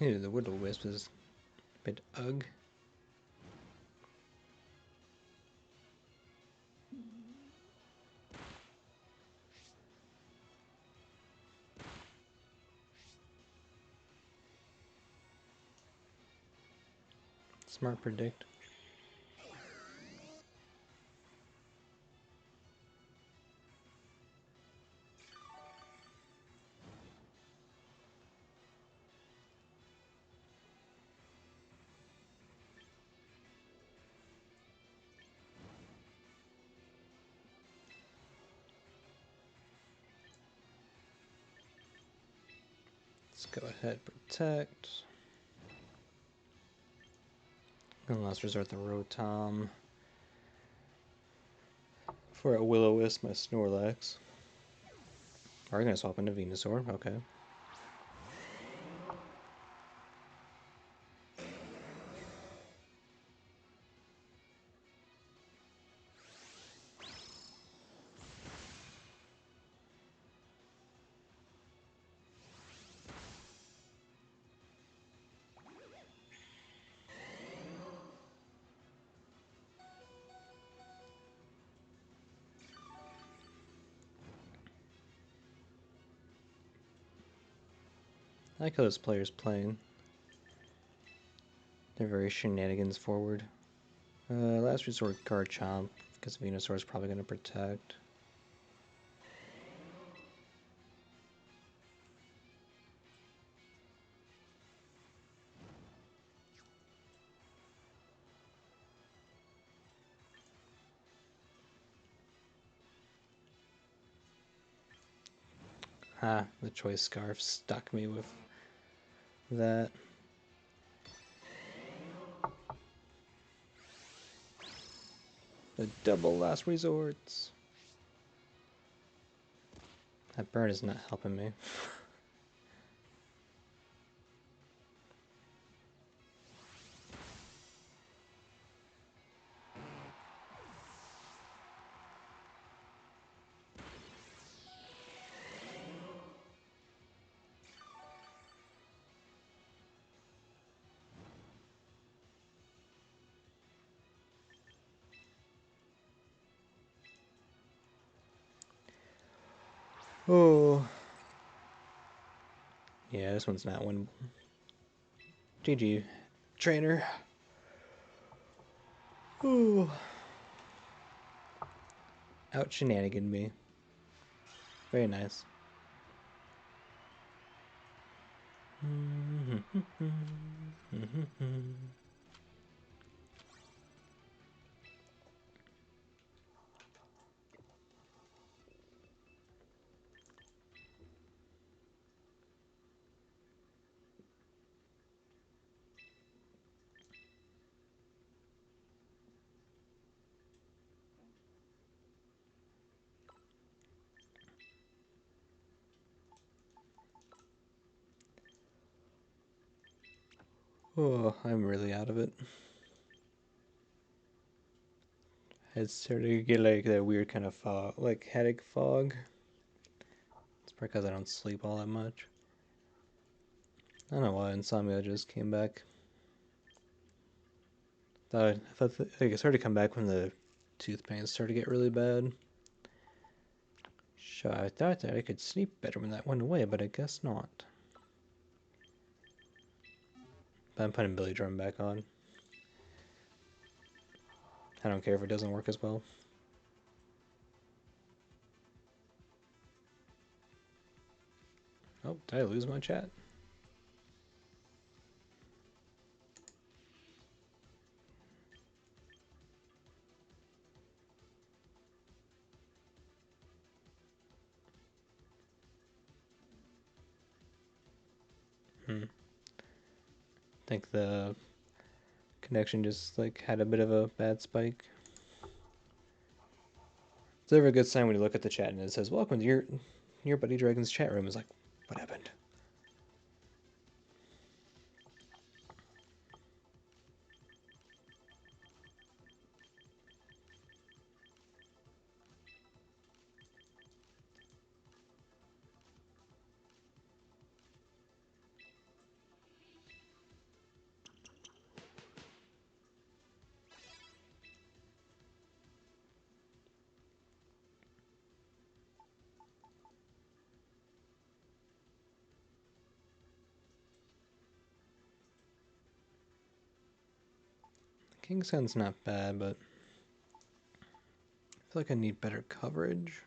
Ew, the Will-O-Wisp is a bit ugh. Smart predict. Let's go ahead, protect. And Last Resort the Rotom. For a Will-O-Wisp, my Snorlax. Are we gonna swap into Venusaur? Okay. I like how this player's playing. They're very shenanigans forward. Last Resort Garchomp, because Venusaur is probably going to protect. Ah, the Choice Scarf stuck me with that. The double Last Resorts. That bird is not helping me. Oh. Yeah, this one's not winnable. GG, trainer. Ooh. Out shenanigan me. Very nice. Oh, I'm really out of it. It's starting to get like that weird kind of fog, like headache fog. It's because I don't sleep all that much. I don't know why insomnia just came back. I thought like it started to come back when the tooth pain started to get really bad. So I thought that I could sleep better when that went away, but I guess not. But I'm putting Billy Drum back on. I don't care if it doesn't work as well. Oh, did I lose my chat? Hmm. I think the connection just like had a bit of a bad spike. It's never a good sign when you look at the chat and it says, "Welcome to your buddy Dragon's chat room." It's like, what happened? King Sound's not bad, but I feel like I need better coverage.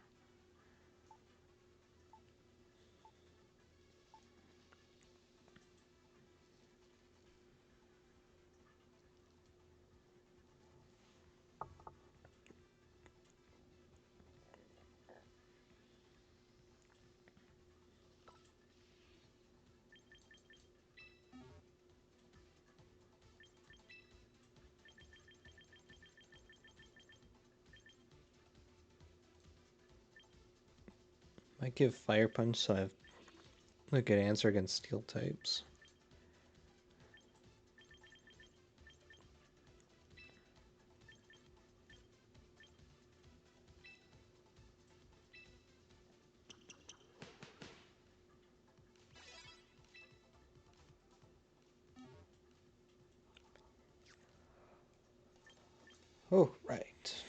Might give Fire Punch so I have a good answer against Steel types. Oh, right.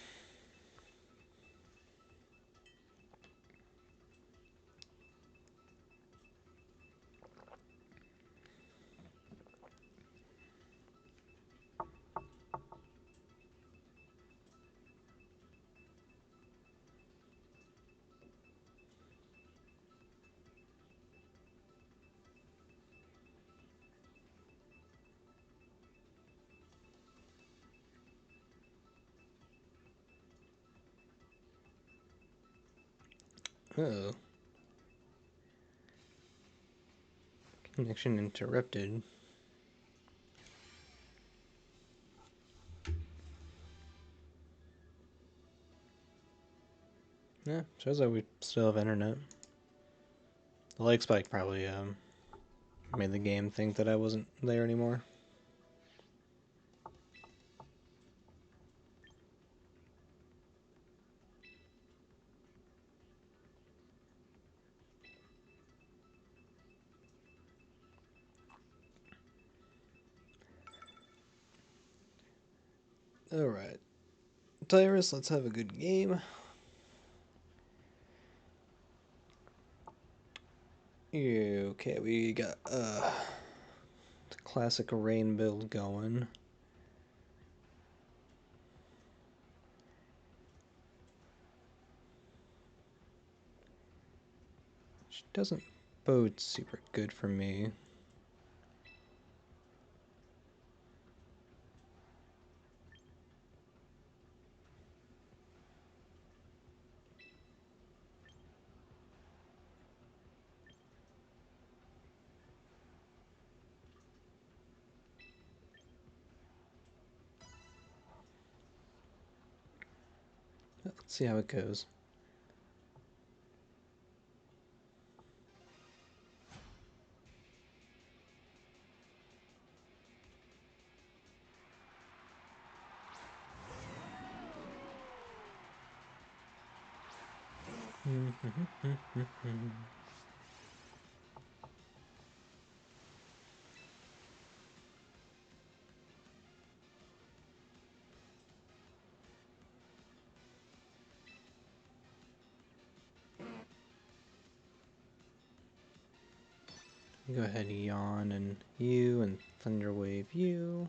Uh-oh. Connection interrupted. Yeah, shows that we still have internet. The lag spike probably made the game think that I wasn't there anymore. Alright. Tyrus, let's have a good game. Okay, we got the classic rain build going. Which doesn't bode super good for me. Let's see how it goes. Go ahead and yawn and you and Thunderwave you.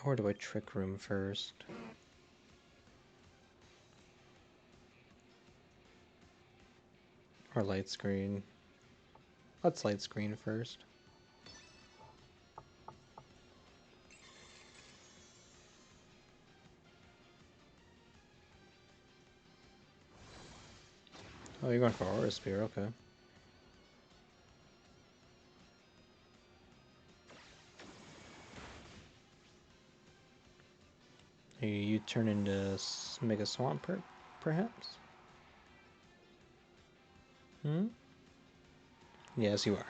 Or do I Trick Room first? Or Light Screen? Let's Light Screen first. Oh, you're going for Aura Spear, okay. You turn into Mega Swampert, perhaps? Hmm? Yes, you are.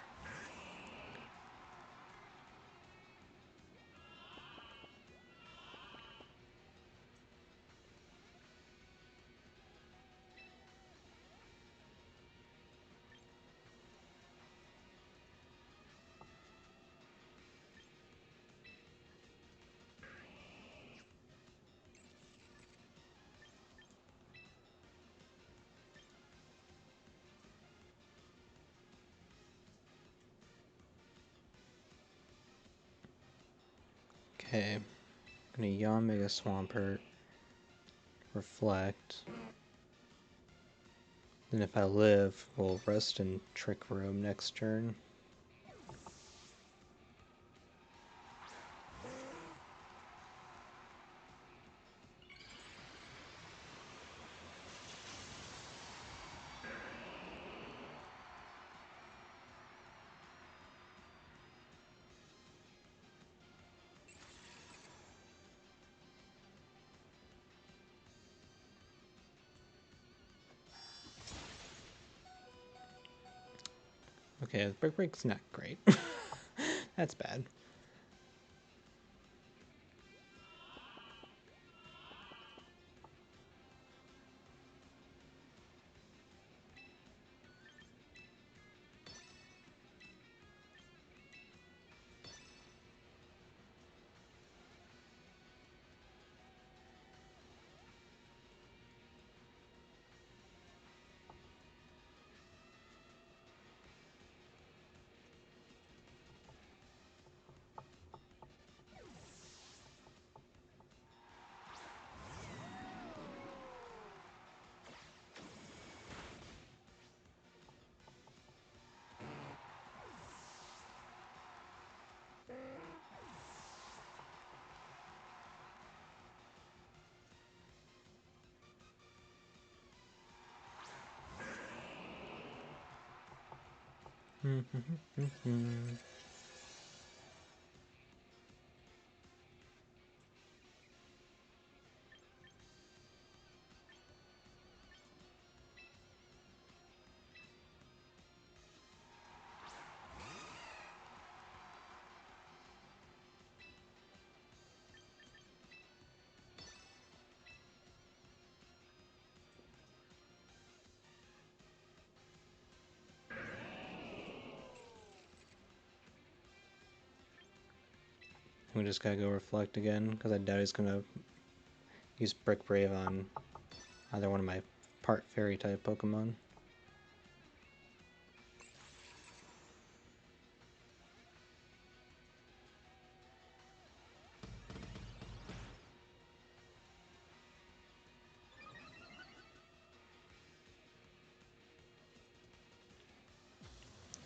Okay. I'm gonna yawn Mega Swampert. Reflect. Then if I live, we'll rest in Trick Room next turn. Okay, Brick Break's not great. That's bad. We just gotta go Reflect again, because I doubt he's gonna use Brick Brave on either one of my part Fairy type Pokemon.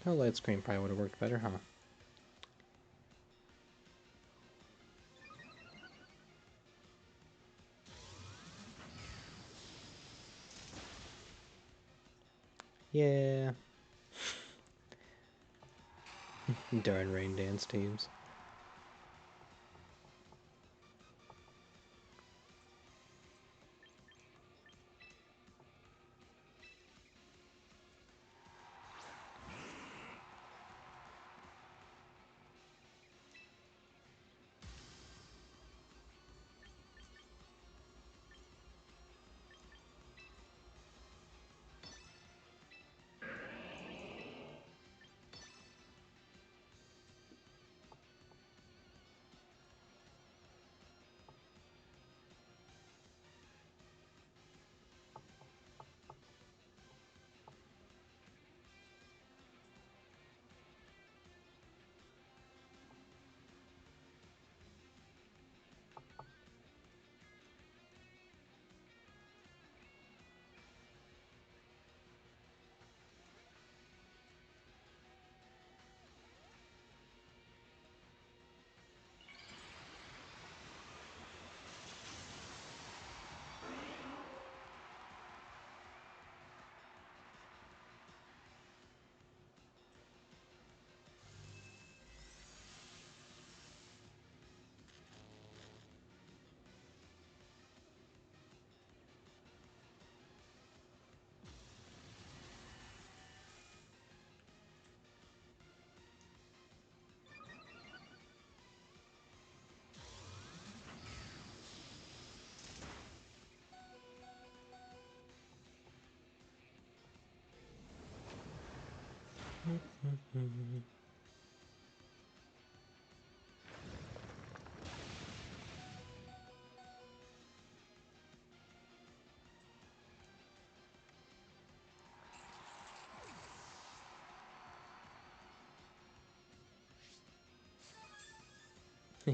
Oh, Light Screen probably would have worked better, huh? Yeah. Darn Rain Dance teams.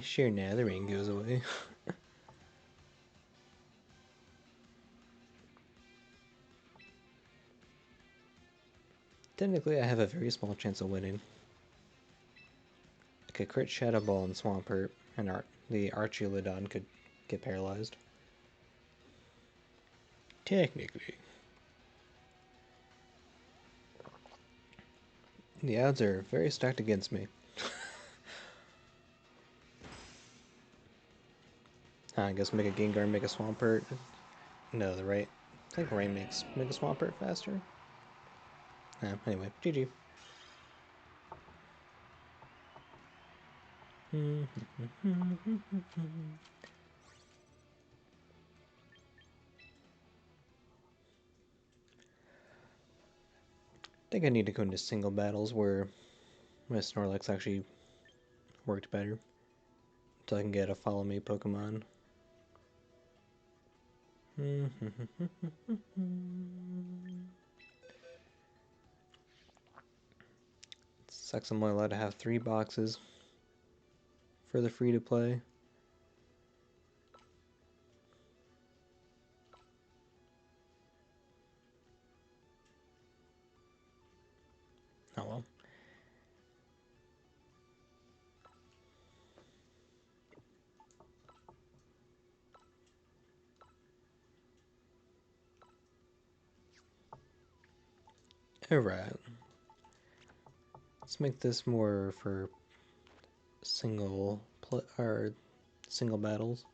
Sure, now the rain goes away. Technically, I have a very small chance of winning. Like a crit Shadow Ball and Swampert, and the Archulodon could get paralyzed. Technically. The odds are very stacked against me. I guess make a Gengar, make a Swampert. No, the right. I think Rain makes make a Swampert faster. Anyway, GG. I think I need to go into single battles where my Snorlax actually worked better. So I can get a follow me Pokemon. Sucks I'm only allowed to have 3 boxes for the free to play. Oh well. Alright. Let's make this more for single battles.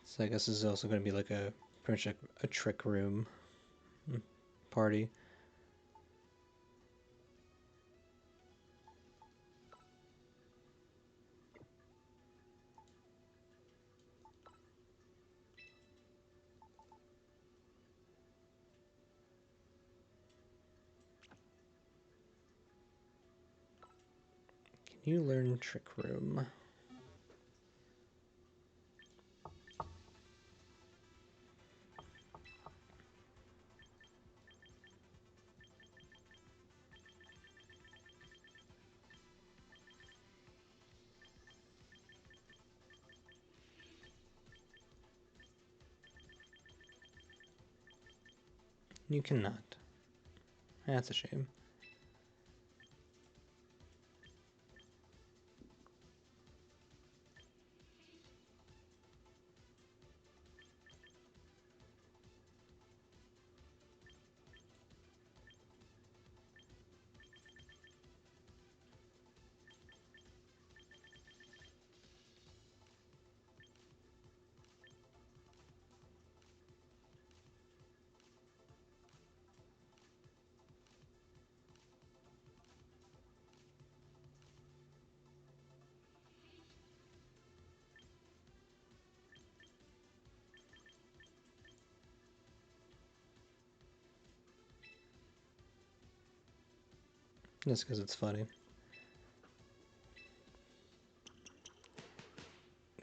So I guess this is also going to be like pretty much a trick room party. Can you learn trick room? You cannot. That's a shame. Just because it's funny.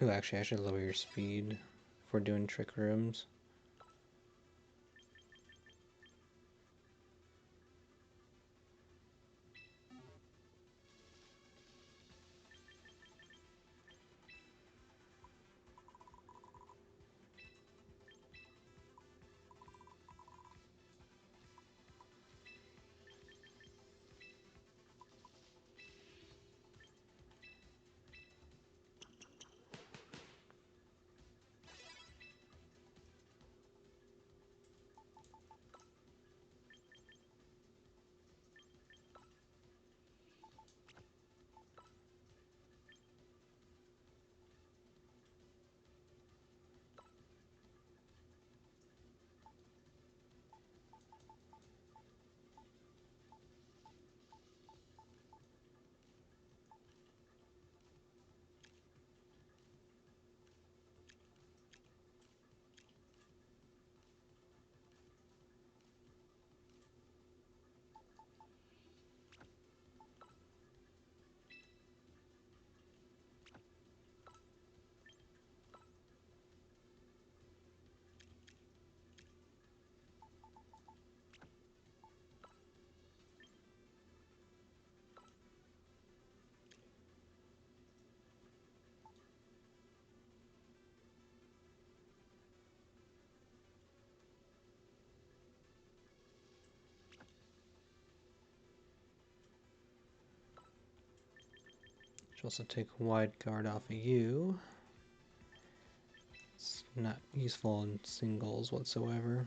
Ooh, actually, I should lower your speed if we're doing trick rooms. Should also take wide guard off of you. It's not useful in singles whatsoever.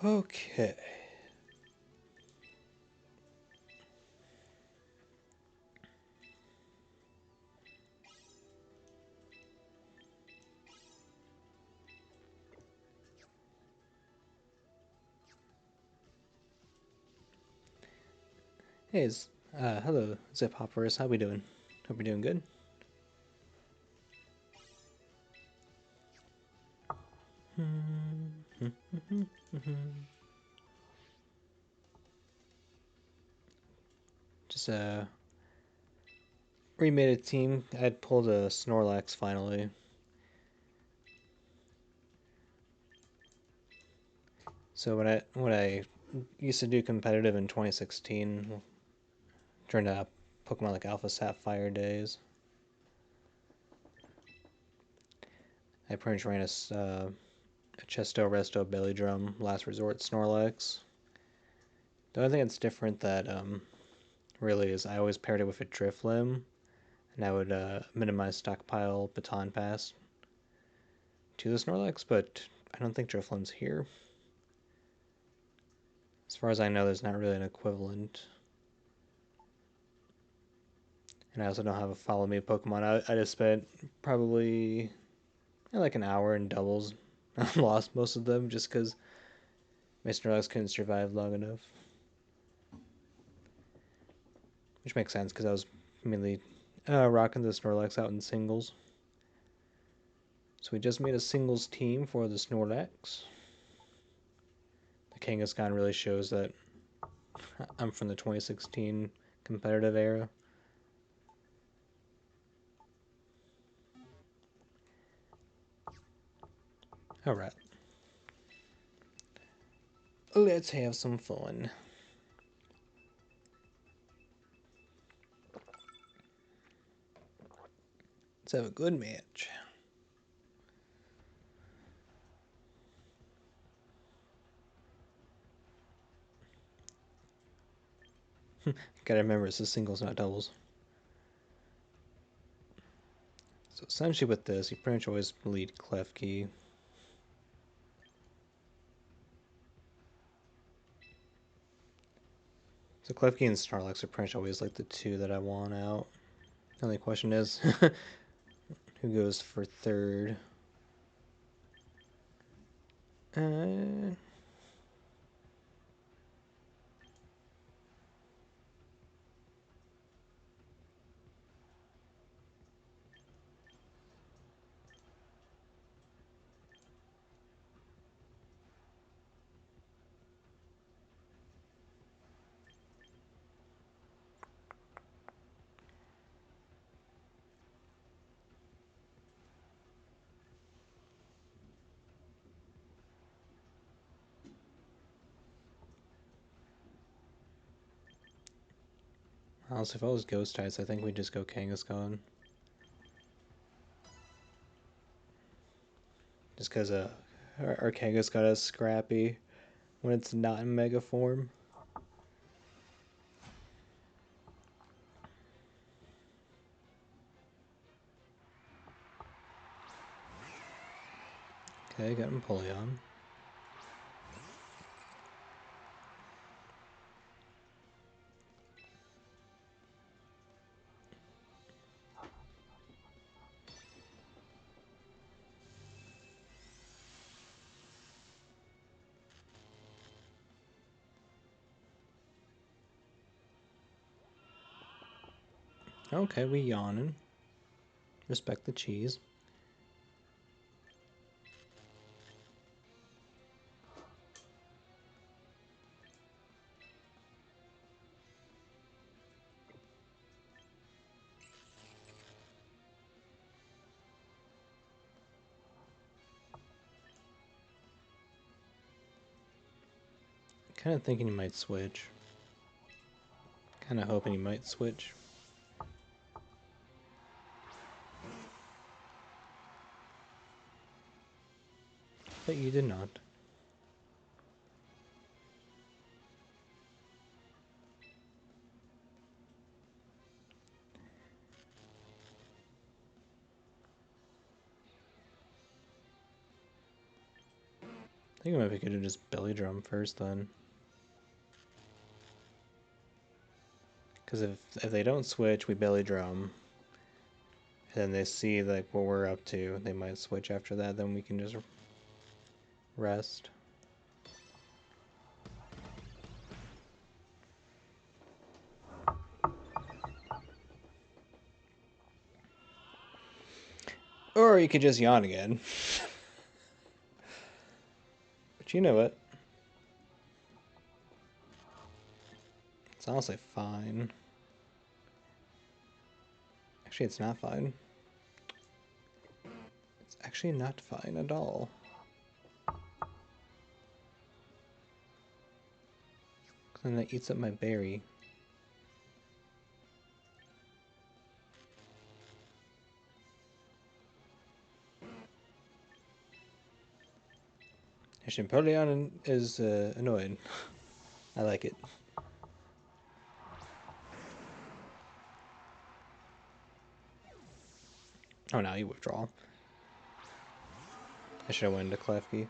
Okay. Hey, hello, Zip Hoppers. How we doing? Hope you're doing good. Just remade a team. I'd pulled a Snorlax finally. So when I used to do competitive in 2016, during Pokemon like Alpha Sapphire days, I pretty much ran a Chesto, Resto, Belly Drum, Last Resort, Snorlax. The only thing that's different that really is I always paired it with a Drifloon, and I would minimize stockpile Baton Pass to the Snorlax, but I don't think Drifloon's here. As far as I know, there's not really an equivalent. And I also don't have a follow me Pokemon. I just spent probably like an hour in doubles. I lost most of them just because my Snorlax couldn't survive long enough. Which makes sense because I was mainly rocking the Snorlax out in singles. So we just made a singles team for the Snorlax. The Kangaskhan really shows that I'm from the 2016 competitive era. Alright. Let's have some fun. Let's have a good match. Gotta remember, it's the singles, not doubles. So essentially with this, you pretty much always lead Klefki. So Klefki and Snorlax are pretty much always like the two that I want out. The only question is, who goes for third? Uh, Honestly, if I was Ghost types, I think we'd just go Kangaskhan. Just because our Kangaskhan is scrappy when it's not in Mega form. Okay, got Empoleon. Okay, we yawning. Respect the cheese. Kind of thinking he might switch. Kind of hoping he might switch. But you did not. I think maybe we could have just belly drum first then. Because if they don't switch, we belly drum. And then they see like what we're up to. They might switch after that. Then we can just rest. Or you could just yawn again. But you know what? It's honestly fine. Actually, it's not fine. It's actually not fine at all. Then that eats up my berry. Actually, Empoleon is annoying. I like it. Oh, now you withdraw. I should have went into Klefki.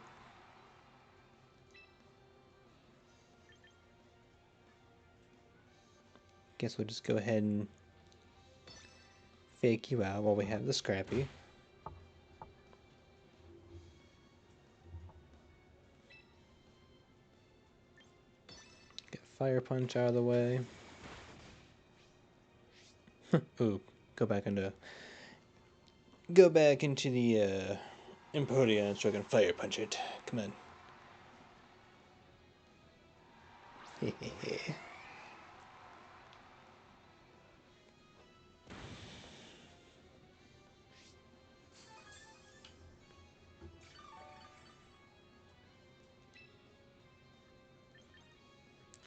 Guess we'll just go ahead and fake you out while we have the Scrappy. Get Fire Punch out of the way. Ooh, go back into the Empoleon so I can Fire Punch it. Come on.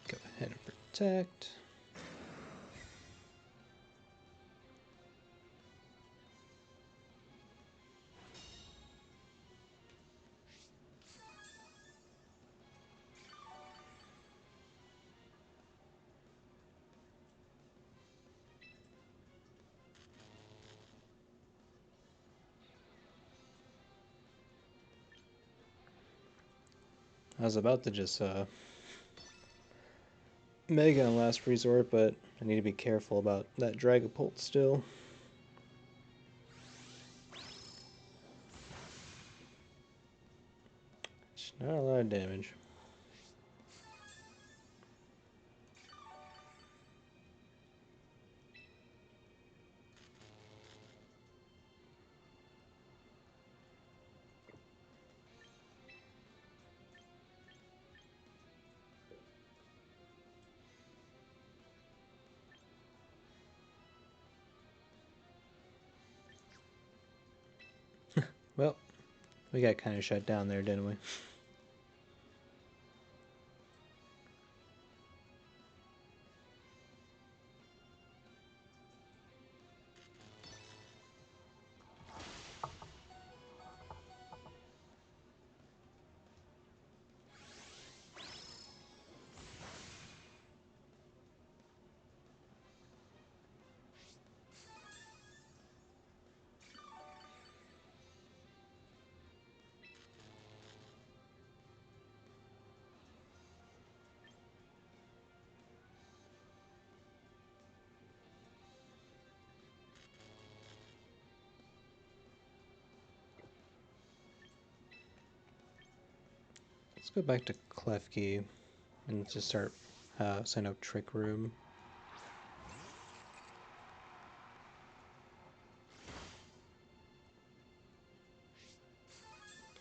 Go ahead and protect. I was about to just Mega on last resort, but I need to be careful about that Dragapult still. It's not a lot of damage. Well, we got kind of shut down there, didn't we? Let's go back to Klefki and just start setting up Trick Room.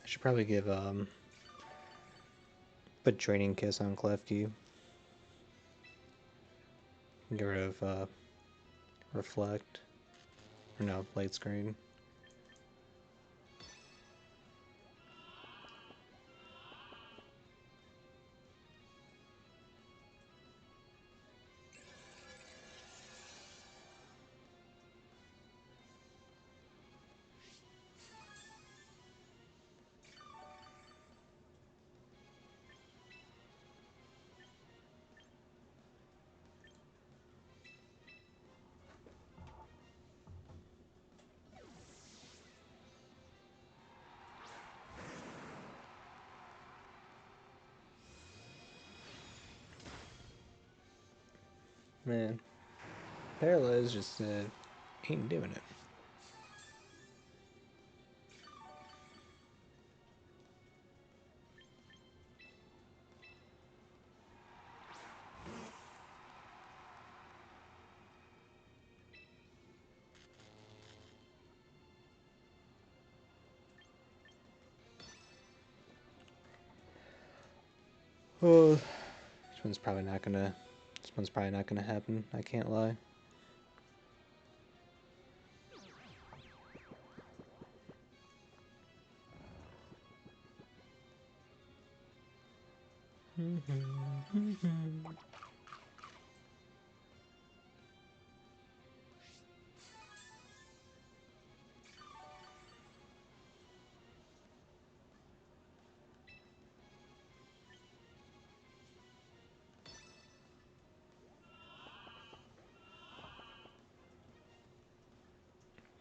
I should probably give put Draining Kiss on Klefki. Get rid of Reflect. Or no, Light Screen. Man, Paralyze just ain't doing it. Oh, this one's probably not gonna. This one's probably not gonna happen. I can't lie.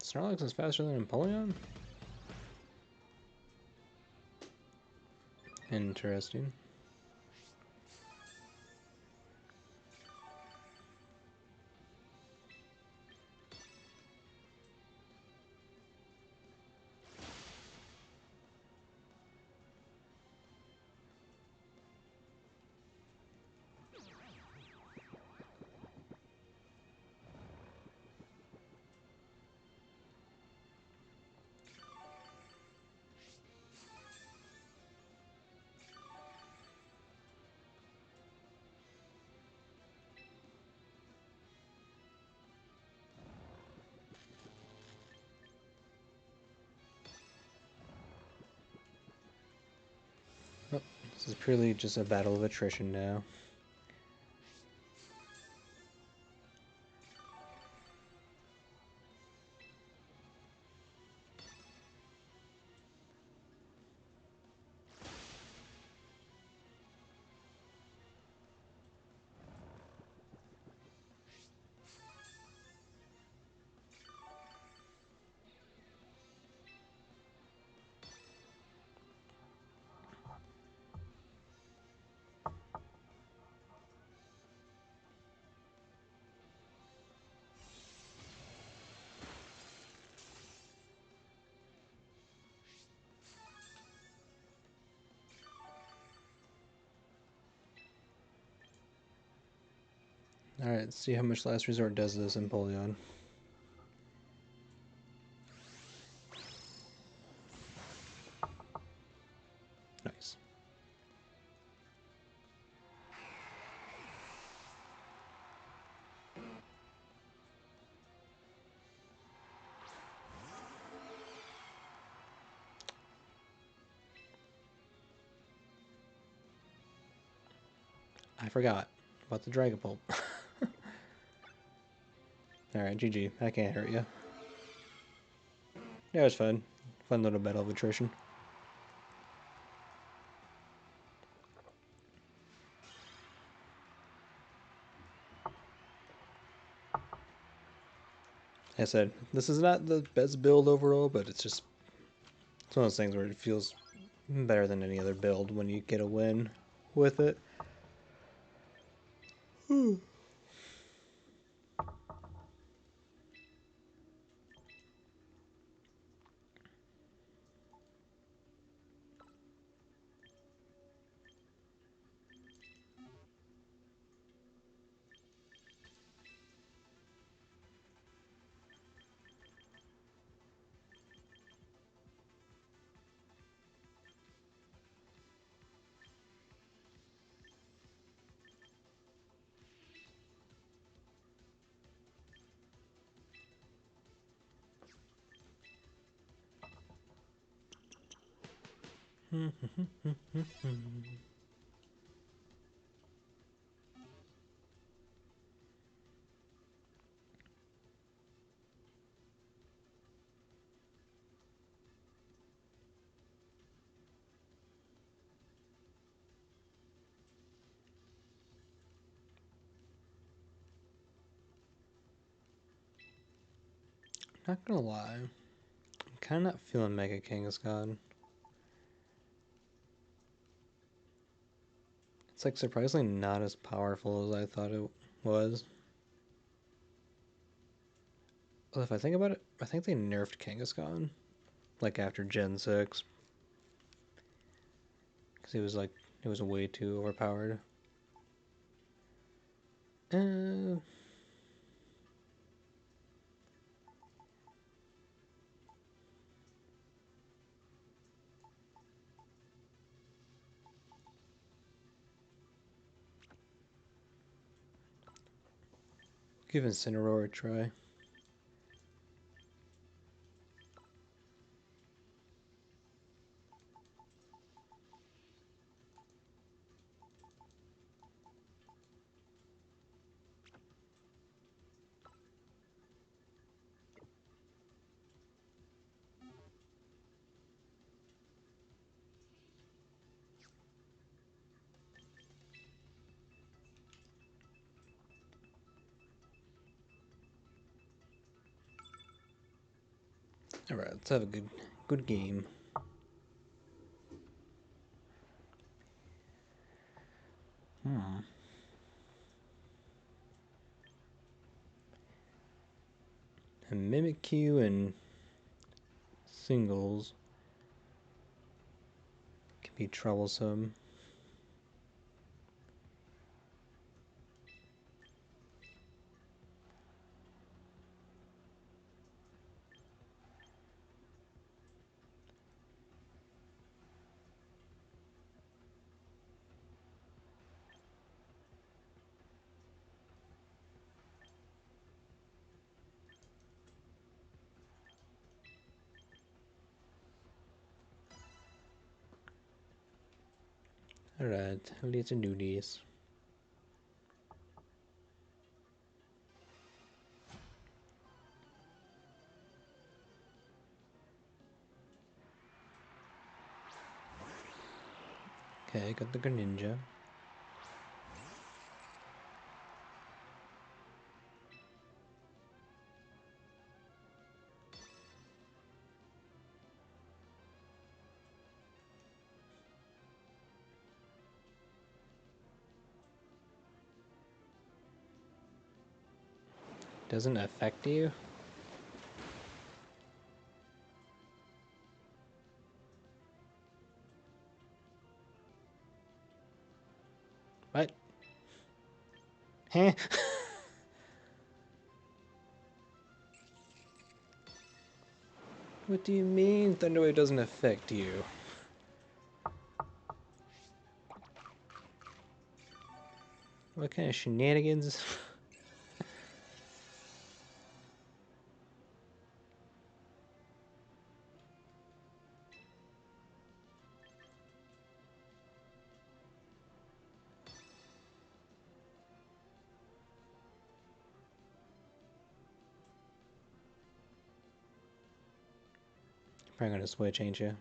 Snorlax is faster than Empoleon? Interesting. This is purely just a battle of attrition now. Alright, let's see how much Last Resort does this Empoleon. Nice. I forgot about the Dragon Pulp. Alright, GG. I can't hurt you. Yeah, it was fun. Fun little battle of attrition. Like I said, this is not the best build overall, but it's just it's one of those things where it feels better than any other build when you get a win with it. Not gonna lie, I'm kind of not feeling Mega Kangaskhan. It's like surprisingly not as powerful as I thought it was. Well, if I think about it, I think they nerfed Kangaskhan, like after Gen 6. Because it was way too overpowered. Uh, give Incineroar a try. Alright, let's have a good game. And Mimikyu and singles can be troublesome. Alright, let's do this. Okay, got the Greninja. Doesn't affect you? What? Huh? What do you mean Thunderwave doesn't affect you? What kind of shenanigans? Probably gonna switch, ain't you?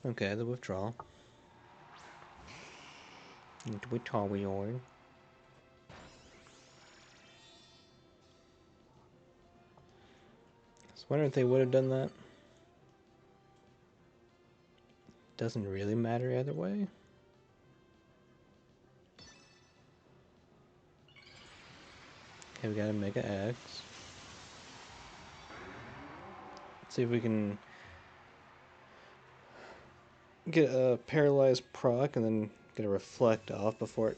Okay, the withdrawal. Withdrawal we are. I was wondering if they would have done that. Doesn't really matter either way. Okay, we got a Mega X. Let's see if we can get a paralyzed proc and then get a reflect off before it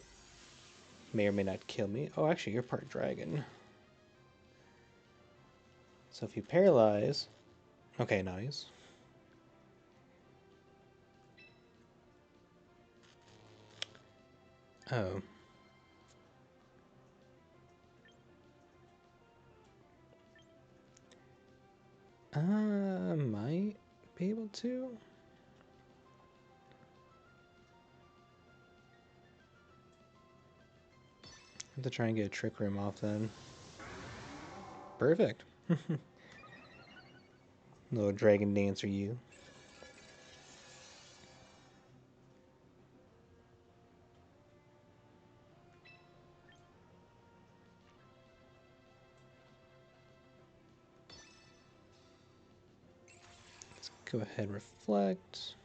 may or may not kill me. Oh, actually, you're part dragon. So if you paralyze... Okay, nice. Oh. Might be able to. Have to try and get a Trick Room off then. Perfect. Little dragon dancer you. Let's go ahead and reflect.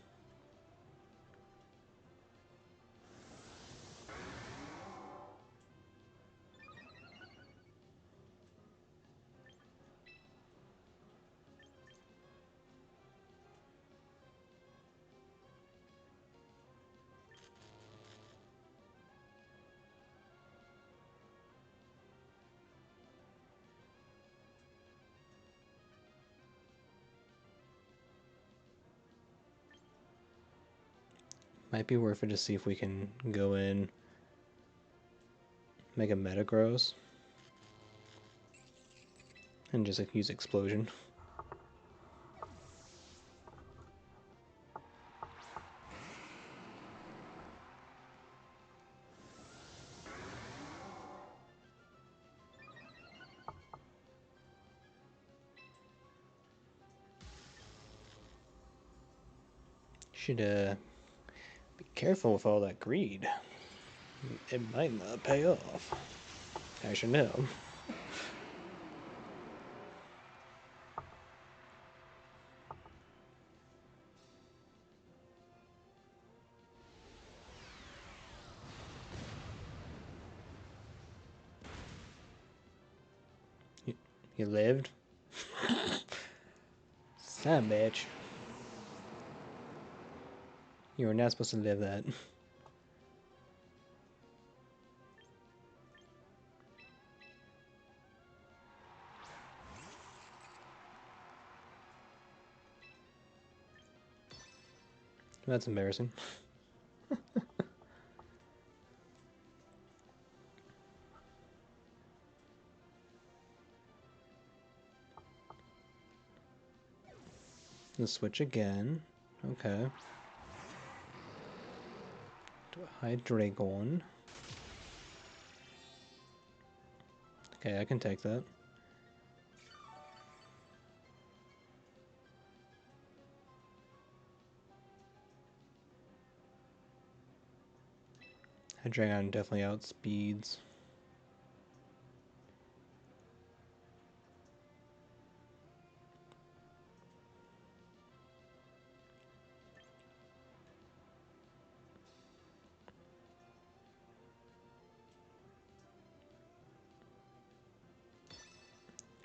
Might be worth it to see if we can go in, make a Metagross, and just like, use Explosion. Should be careful with all that greed. It might not pay off. Actually, no. You lived? Son of a bitch. You were not supposed to live that. That's embarrassing. Let's switch again. Okay. To a Hydreigon. Okay, I can take that. Hydreigon definitely outspeeds.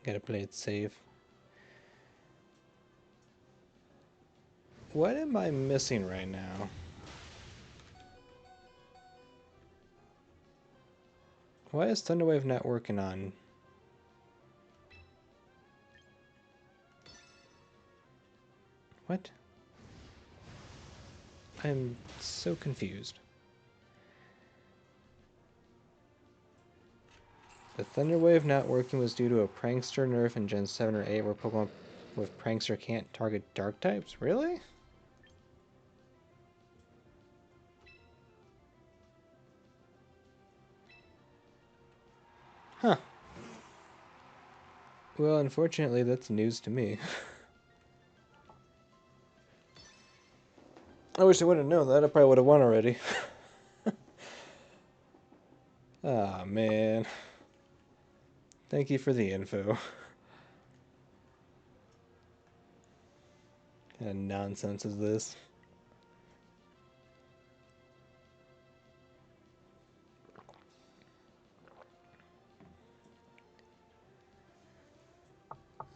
Gotta play it safe. What am I missing right now? Why is Thunderwave not working on? What? I'm so confused. The Thunderwave not working was due to a Prankster nerf in Gen 7 or 8 where Pokemon with Prankster can't target Dark types? Really? Huh. Well, unfortunately, that's news to me. I wish I would have known that. I probably would have won already. Ah, man. Thank you for the info. What kind of nonsense is this?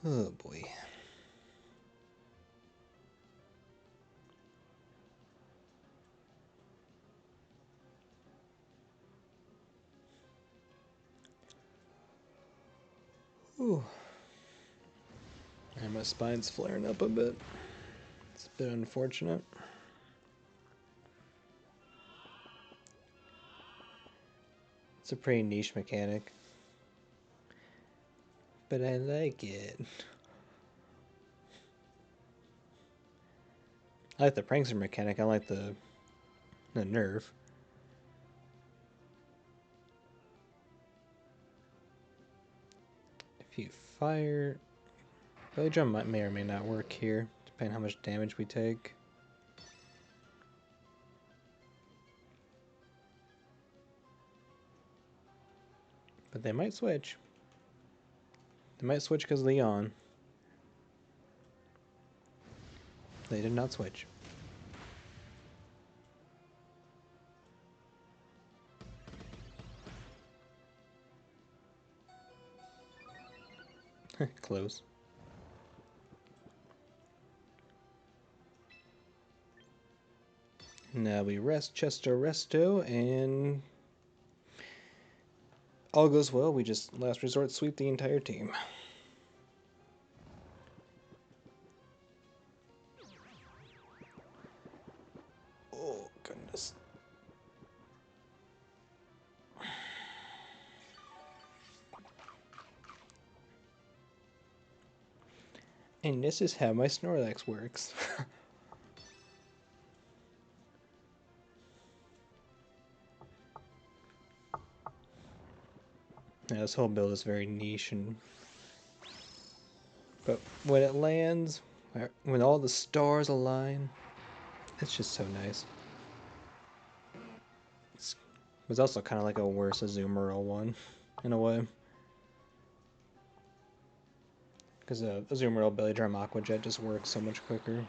Oh, boy. Ooh. And my spine's flaring up a bit. It's a bit unfortunate. It's a pretty niche mechanic. But I like it. I like the prankster mechanic. I like the nerf. If you fire... Belly drum may or may not work here, depending on how much damage we take. But they might switch. They might switch because Leon. They did not switch. Close. Now we rest Chester Resto, and all goes well. We just last resort sweep the entire team. Oh, goodness. And this is how my Snorlax works. Yeah, this whole build is very niche, but when it lands, when all the stars align, it's just so nice. It's was also kind of like a worse Azumarill one, in a way. Because Azumarill Belly Drum Aqua Jet just works so much quicker.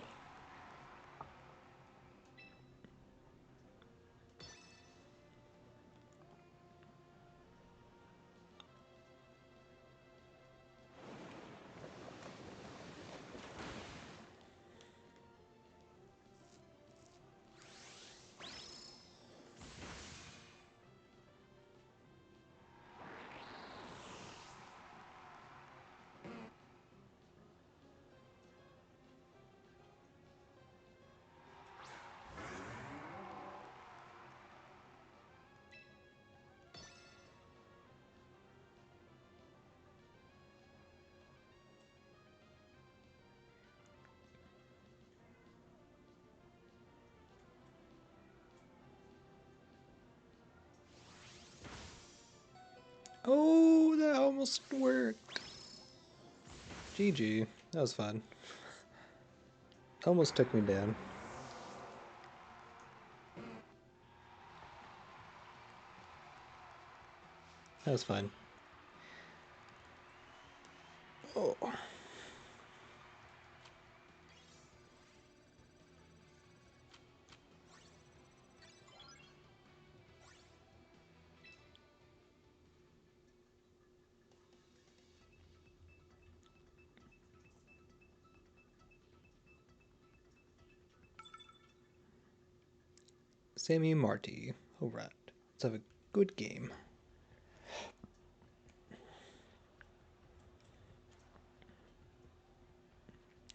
Oh, that almost worked. GG. That was fun. Almost took me down. That was fun. Oh. Sammy Marty. Alright. Let's have a good game.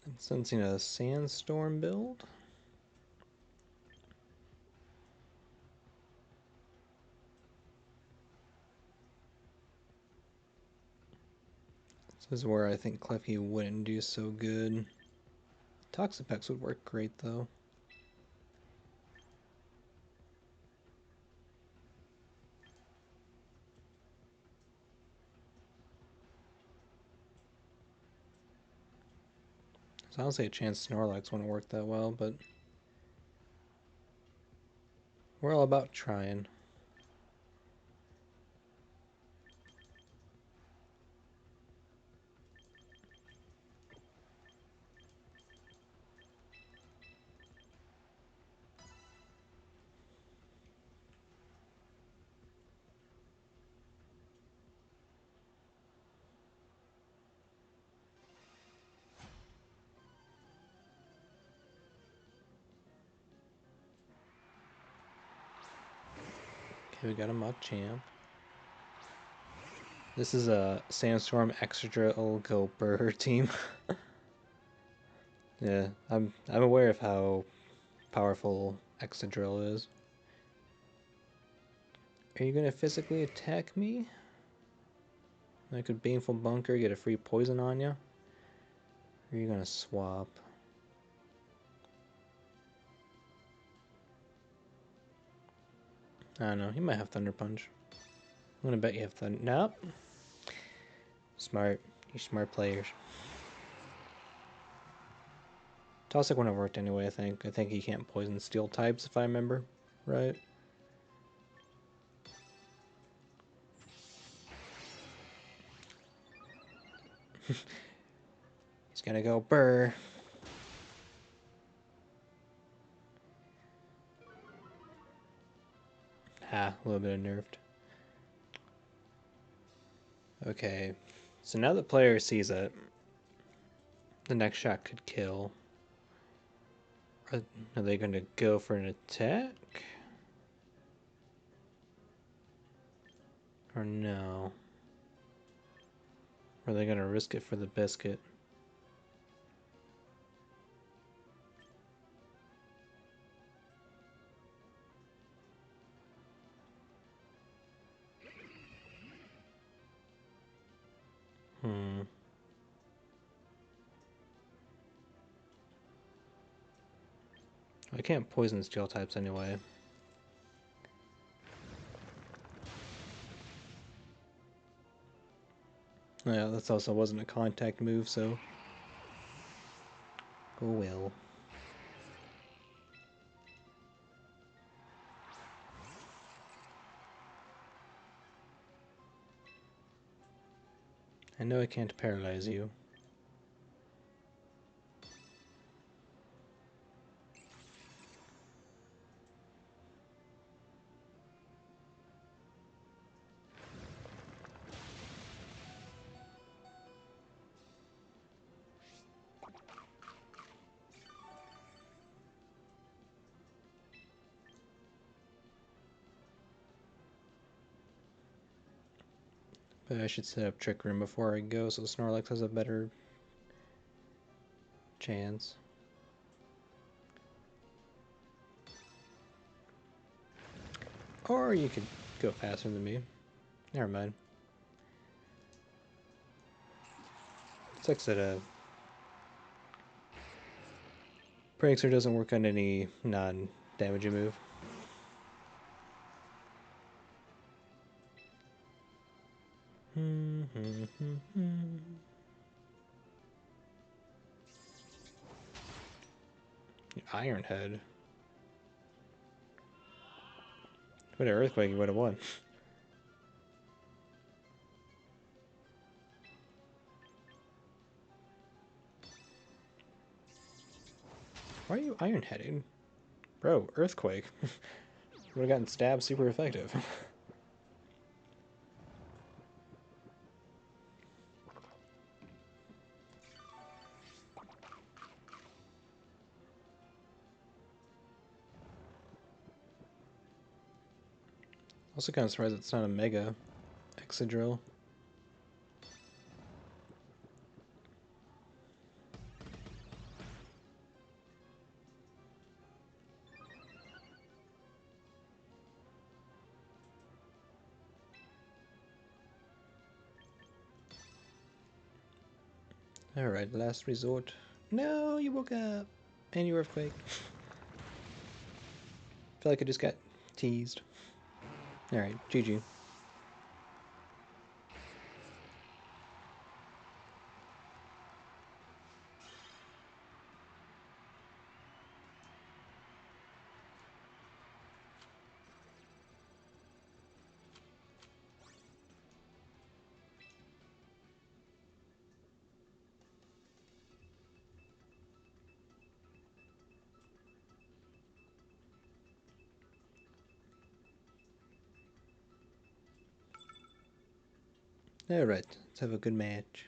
And sensing a Sandstorm build. This is where I think Klefki wouldn't do so good. Toxapex would work great though. So I don't say a chance Snorlax wouldn't work that well, but we're all about trying. Okay, we got a Machamp. This is a Sandstorm Excadrill Go Burr team. Yeah, I'm aware of how powerful Excadrill is. Are you gonna physically attack me? I could Baneful Bunker, get a free poison on you. Or are you gonna swap? I don't know, he might have Thunder Punch. I'm gonna bet you have Thunder. Nope. Smart. You smart players. Toxic wouldn't have worked anyway, I think. I think he can't poison steel types, if I remember right. He's gonna go Burr. Ha, a little bit of nerfed. Okay, so now the player sees it, the next shot could kill. Are they gonna go for an attack? Or no? Or are they gonna risk it for the biscuit? Hmm. I can't poison steel types anyway. Yeah, that's also wasn't a contact move, so. Oh well. I know I can't paralyze you. But I should set up Trick Room before I go so Snorlax has a better chance. Or you could go faster than me. Never mind. Sucks that Prankster doesn't work on any non-damaging move. Iron Head. What an Earthquake, you would have won. Why are you Iron Heading? Bro, Earthquake. Would have gotten stabbed super effective. Also kind of surprised it's not a Mega Excadrill. Alright, last resort. No, you woke up! And you Earthquake. Feel like I just got teased. Alright, GG. Alright, let's have a good match.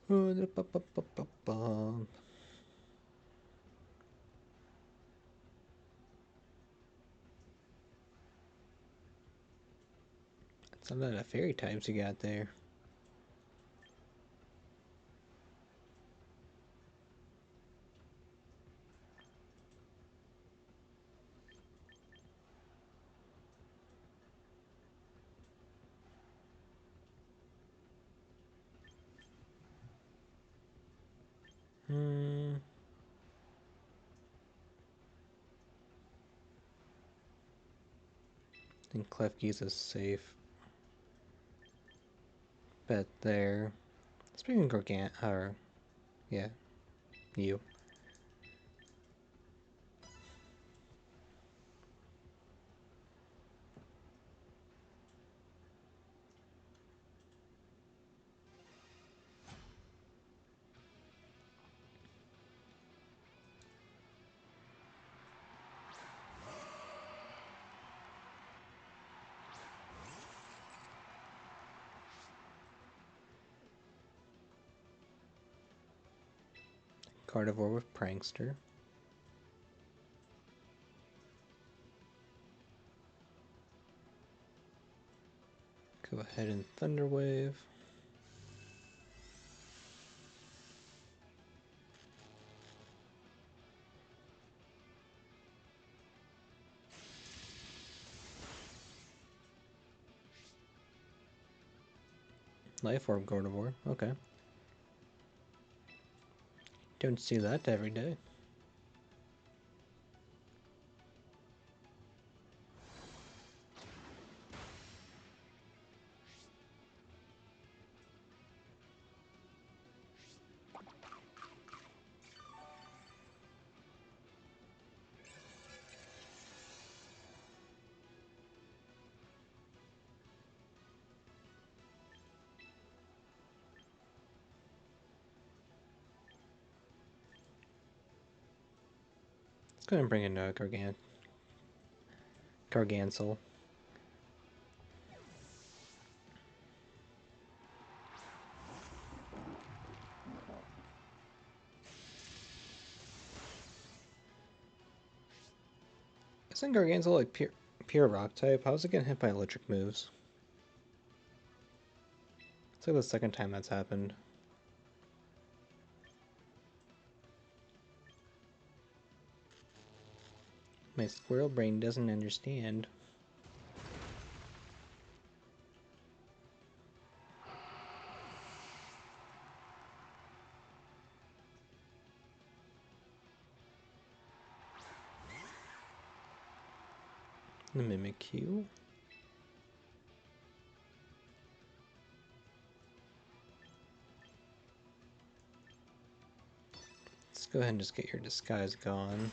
That's a lot of fairy types you got there. I think Klefki's a safe bet there. Speaking of Gargant, or yeah, you. Gardevoir with Prankster. Go ahead and Thunder Wave. Life Orb Gardevoir, okay. Don't see that every day. go ahead and bring in Gargansel. Isn't Gargansel like pure rock type? How's it getting hit by electric moves? It's like the second time that's happened. My squirrel brain doesn't understand. The Mimikyu. Let's go ahead and just get your disguise gone.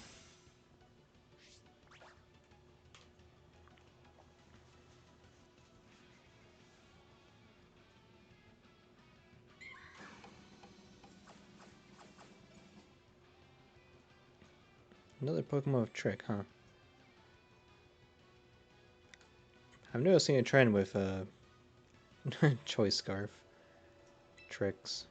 Another Pokemon with Trick, huh? I'm noticing a trend with Choice Scarf tricks.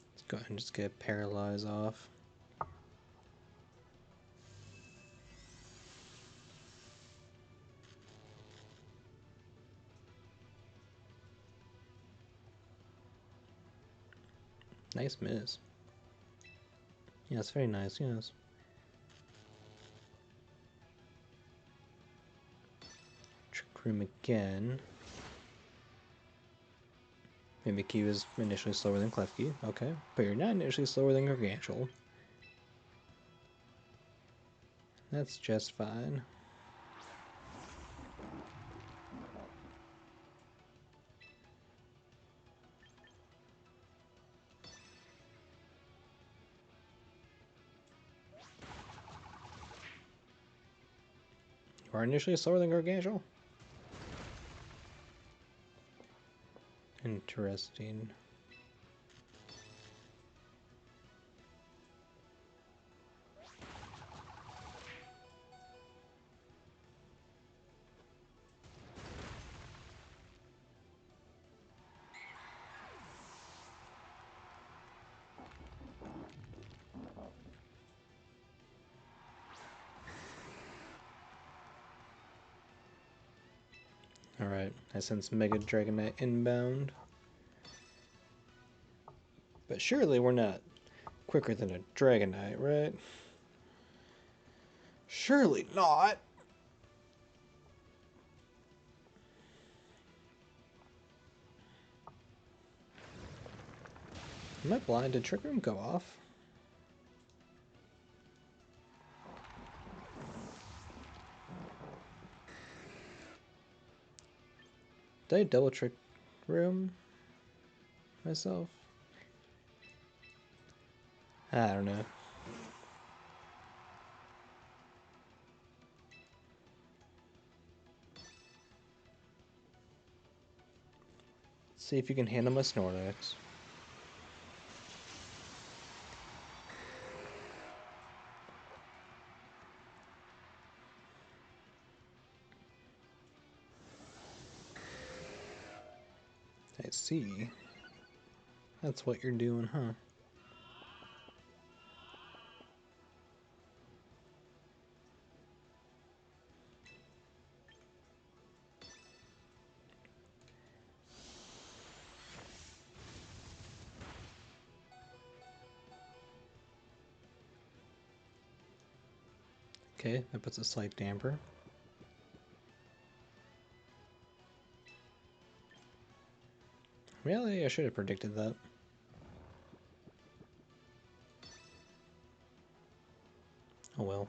Let's go ahead and just get Paralyze off. Nice miss. Yeah, it's very nice, yes. Trick Room again. Mimikyu is initially slower than Klefki, okay. But you're not initially slower than Gargantual. That's just fine. You are initially slower than Gargantual? Interesting. Alright, I sense Mega Dragonite inbound. But surely we're not quicker than a Dragonite, right? Surely not! Am I blind? Did Trick Room go off? Did I double Trick Room myself? I don't know. Let's see if you can handle my Snorlax. I see. That's what you're doing, huh? Okay, that puts a slight damper. Really? I should have predicted that. Oh well.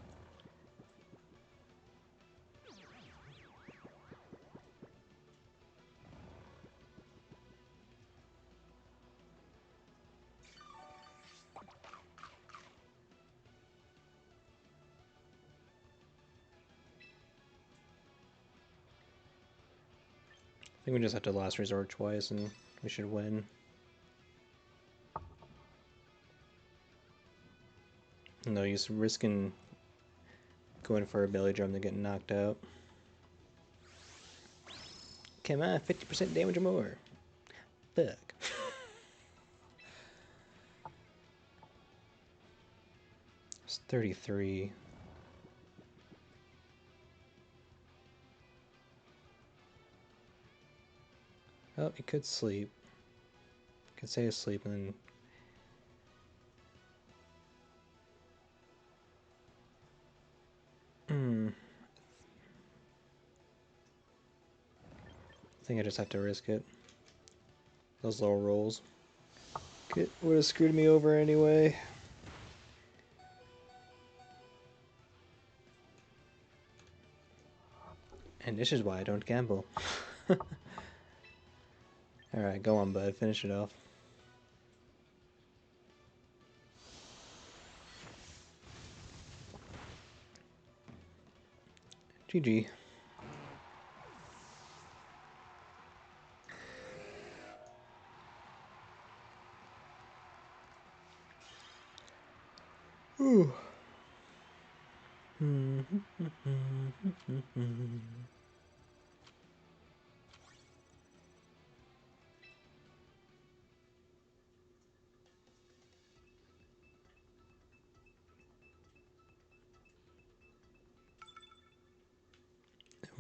think we just have to last resort twice and we should win. No use risking going for a belly drum to get knocked out. Come on, 50% damage or more. Fuck. It's 33. Oh, he could sleep. Could stay asleep and then... I think I just have to risk it. Those low rolls would have screwed me over anyway. And this is why I don't gamble. Alright, go on, bud. Finish it off. GG. Ooh.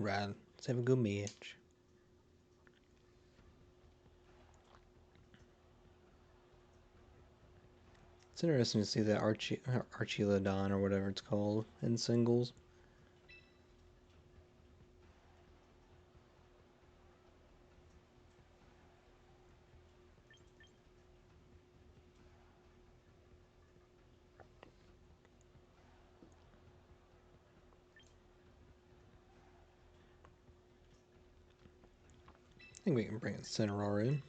Right, let's have a good match. It's interesting to see that Archilodon or whatever it's called in singles. I think we can bring Incineroar in.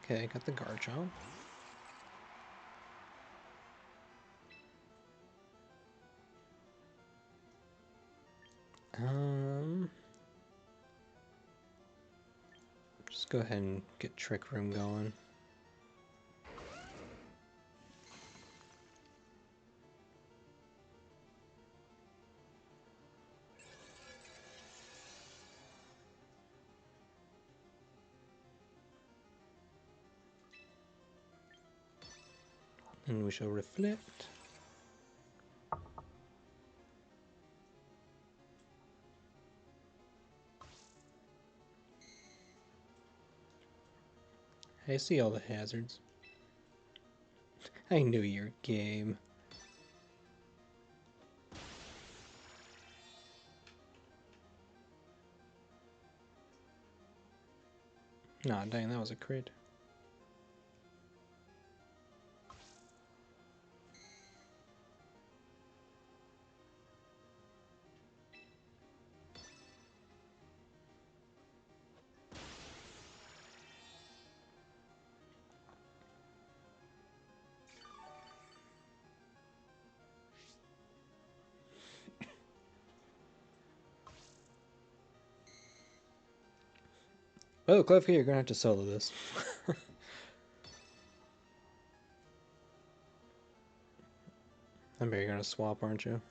Okay, got the Garchomp. Just go ahead and get Trick Room going. And we shall reflect. I see all the hazards. I knew your game. Nah, dang, that was a crit. Oh, Klefki, you're gonna have to solo this. I bet you're gonna swap, aren't you?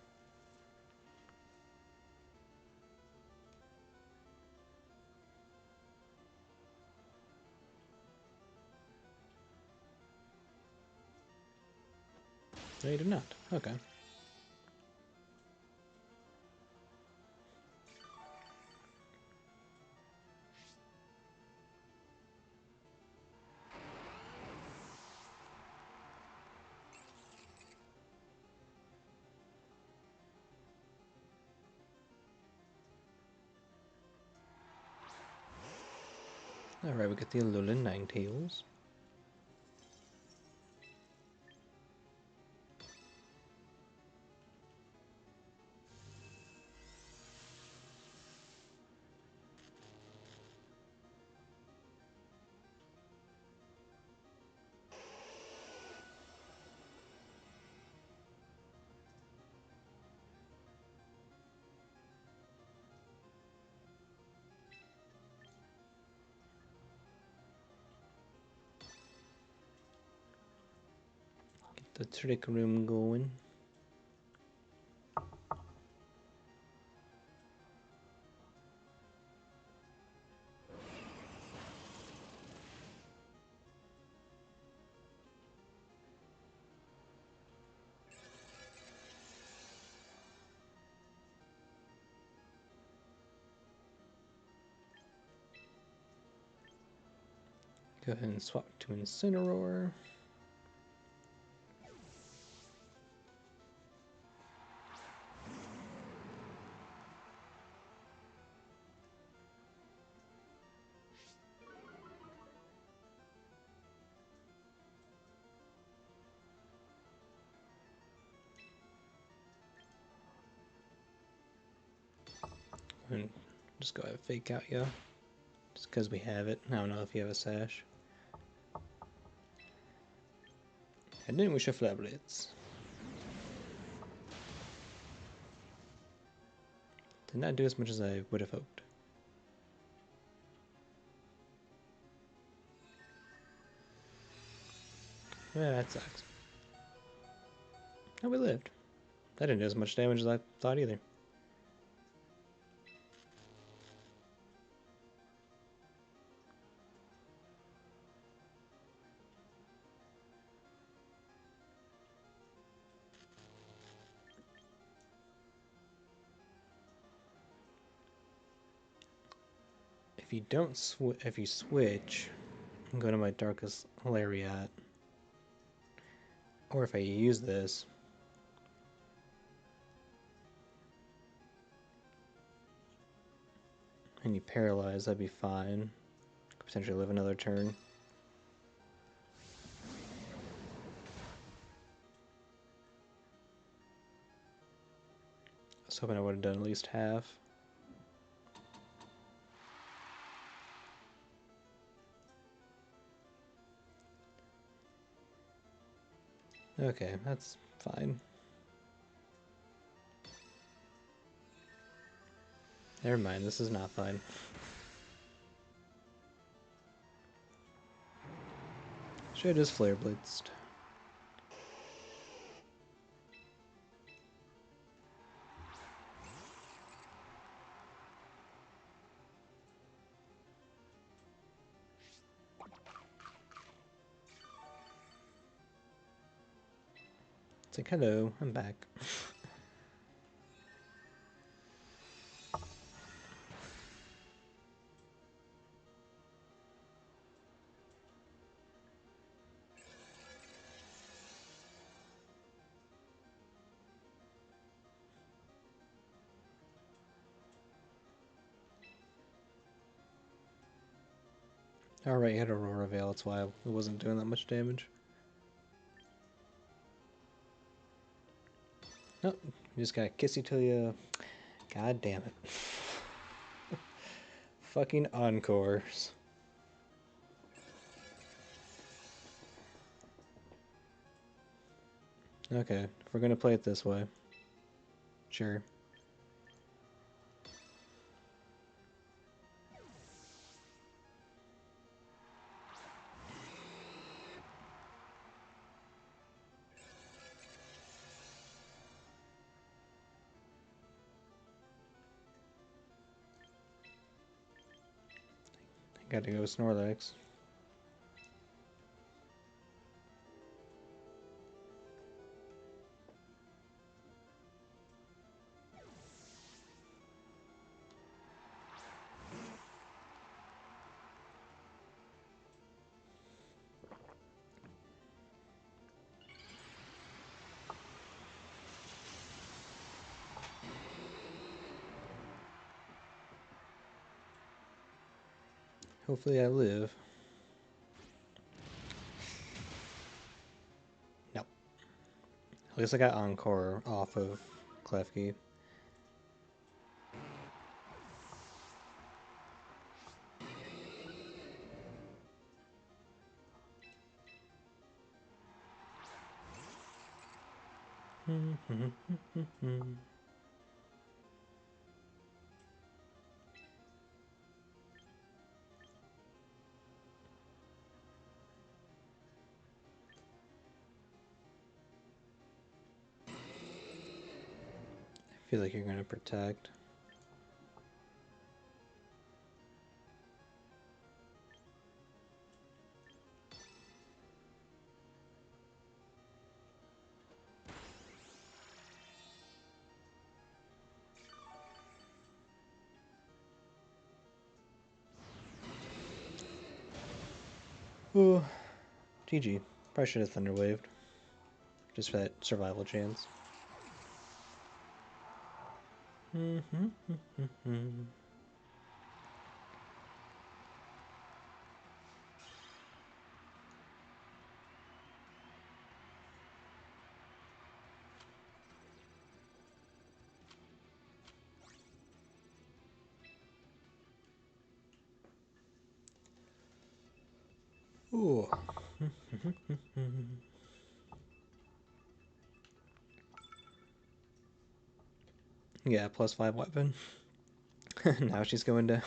No, you did not. Okay. Alright, we got the Alolan Ninetales. the trick room going. Go ahead and swap to Incineroar. And just go ahead and fake out, yeah. Just because we have it. I don't know if you have a sash. And then we should Flare Blitz. Did not do as much as I would have hoped. Yeah, that sucks. Oh, we lived. That didn't do as much damage as I thought either. If you don't if you switch and go to my Darkest Lariat, or if I use this, and you paralyze, that'd be fine. Could potentially live another turn. I was hoping I would have done at least half. Okay, that's fine. Never mind, this is not fine. Should have just Flare Blitzed. It's like, hello, I'm back. Alright, you had Aurora Veil, that's why it wasn't doing that much damage. Nope, you just gotta kiss you till you... God damn it. Fucking Encores. Okay, if we're gonna play it this way. Sure. Gotta go Snorlax. Hopefully I live. Nope. At least I got Encore off of Klefki. feel like you're gonna protect. Ooh, GG. Probably should have Thunder Waved. Just for that survival chance. Ooh. Yeah, +5 weapon. Now she's going down.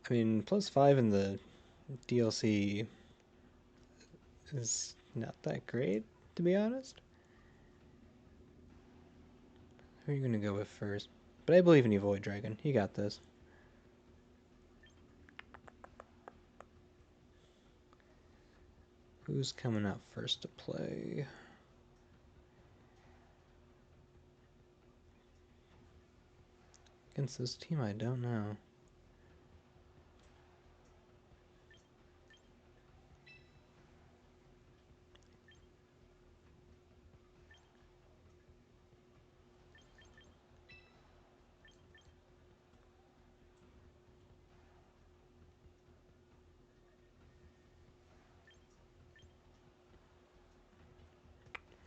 I mean, +5 in the DLC is not that great, to be honest. Who are you gonna go with first? But I believe in you, Void Dragon. You got this. Who's coming out first to play? Against this team, I don't know.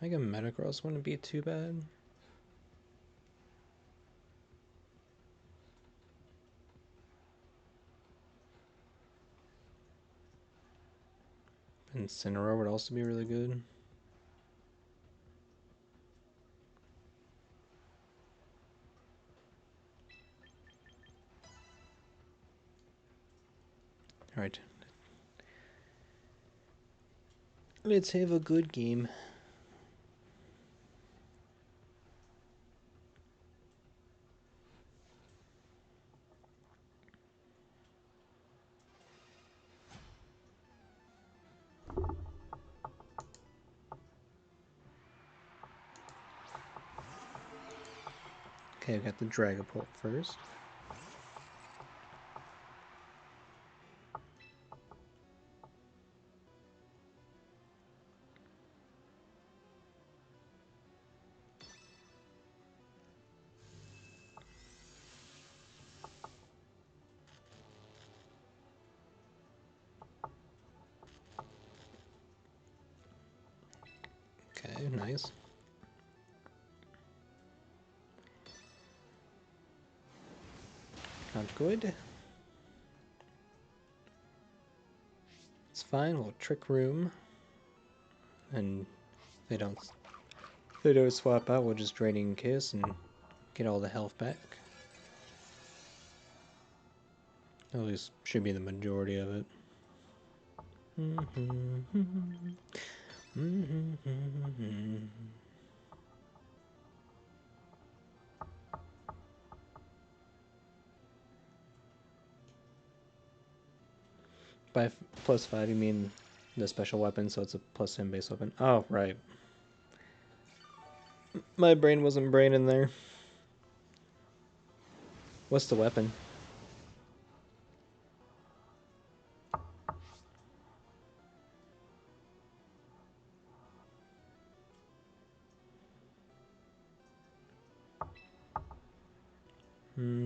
I think a Metagross wouldn't be too bad. Incineroar would also be really good. Alright. Let's have a good game. Okay, we got the Dragapult first. Okay, nice. Not good. It's fine, we'll Trick Room. And if they don't swap out, we'll just Draining Kiss and get all the health back. At least should be the majority of it. By +5, you mean the special weapon, so it's a +10 base weapon. Oh, right. My brain wasn't braining there. What's the weapon?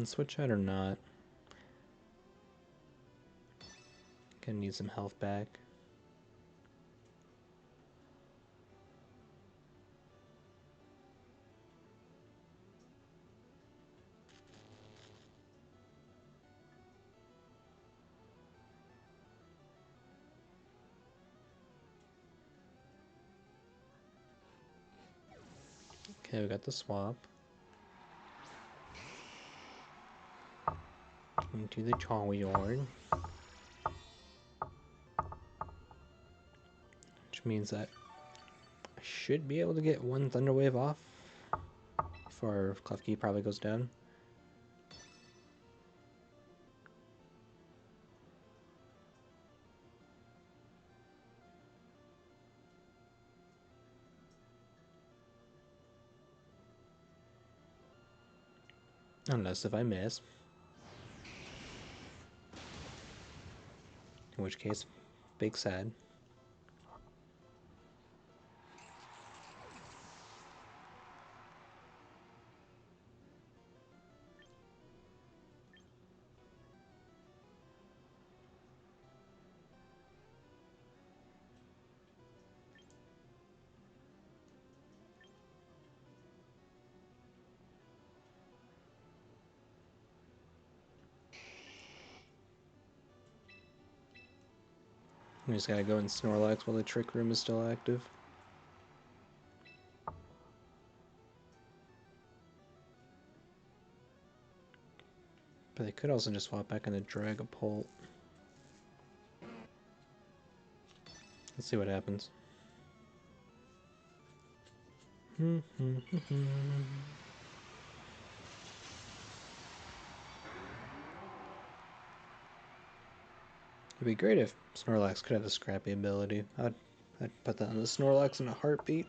Switch out or not? Gonna need some health back. Okay, we got the swap. Into the Charizard. Which means that I should be able to get one Thunder Wave off before Klefki probably goes down. Unless if I miss. In which case, big sad. We just gotta go in Snorlax while the Trick Room is still active. But they could also just swap back into Dragapult. Let's see what happens. It'd be great if Snorlax could have the Scrappy ability. I'd put that on the Snorlax in a heartbeat.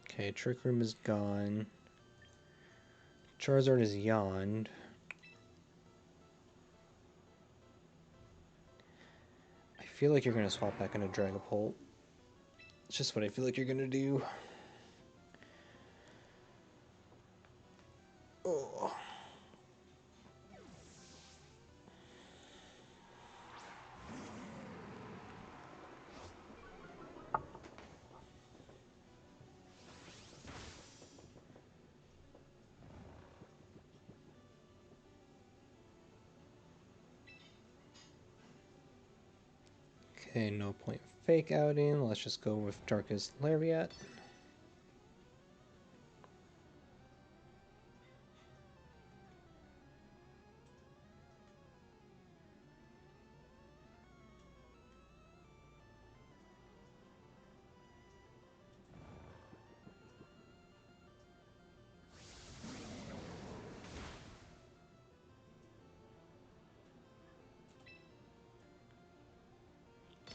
Okay, Trick Room is gone. Charizard is yawned. I feel like you're gonna swap back into Dragapult. It's just what I feel like you're gonna do. Oh. Okay, no point fake outing. Let's just go with Darkest Lariat.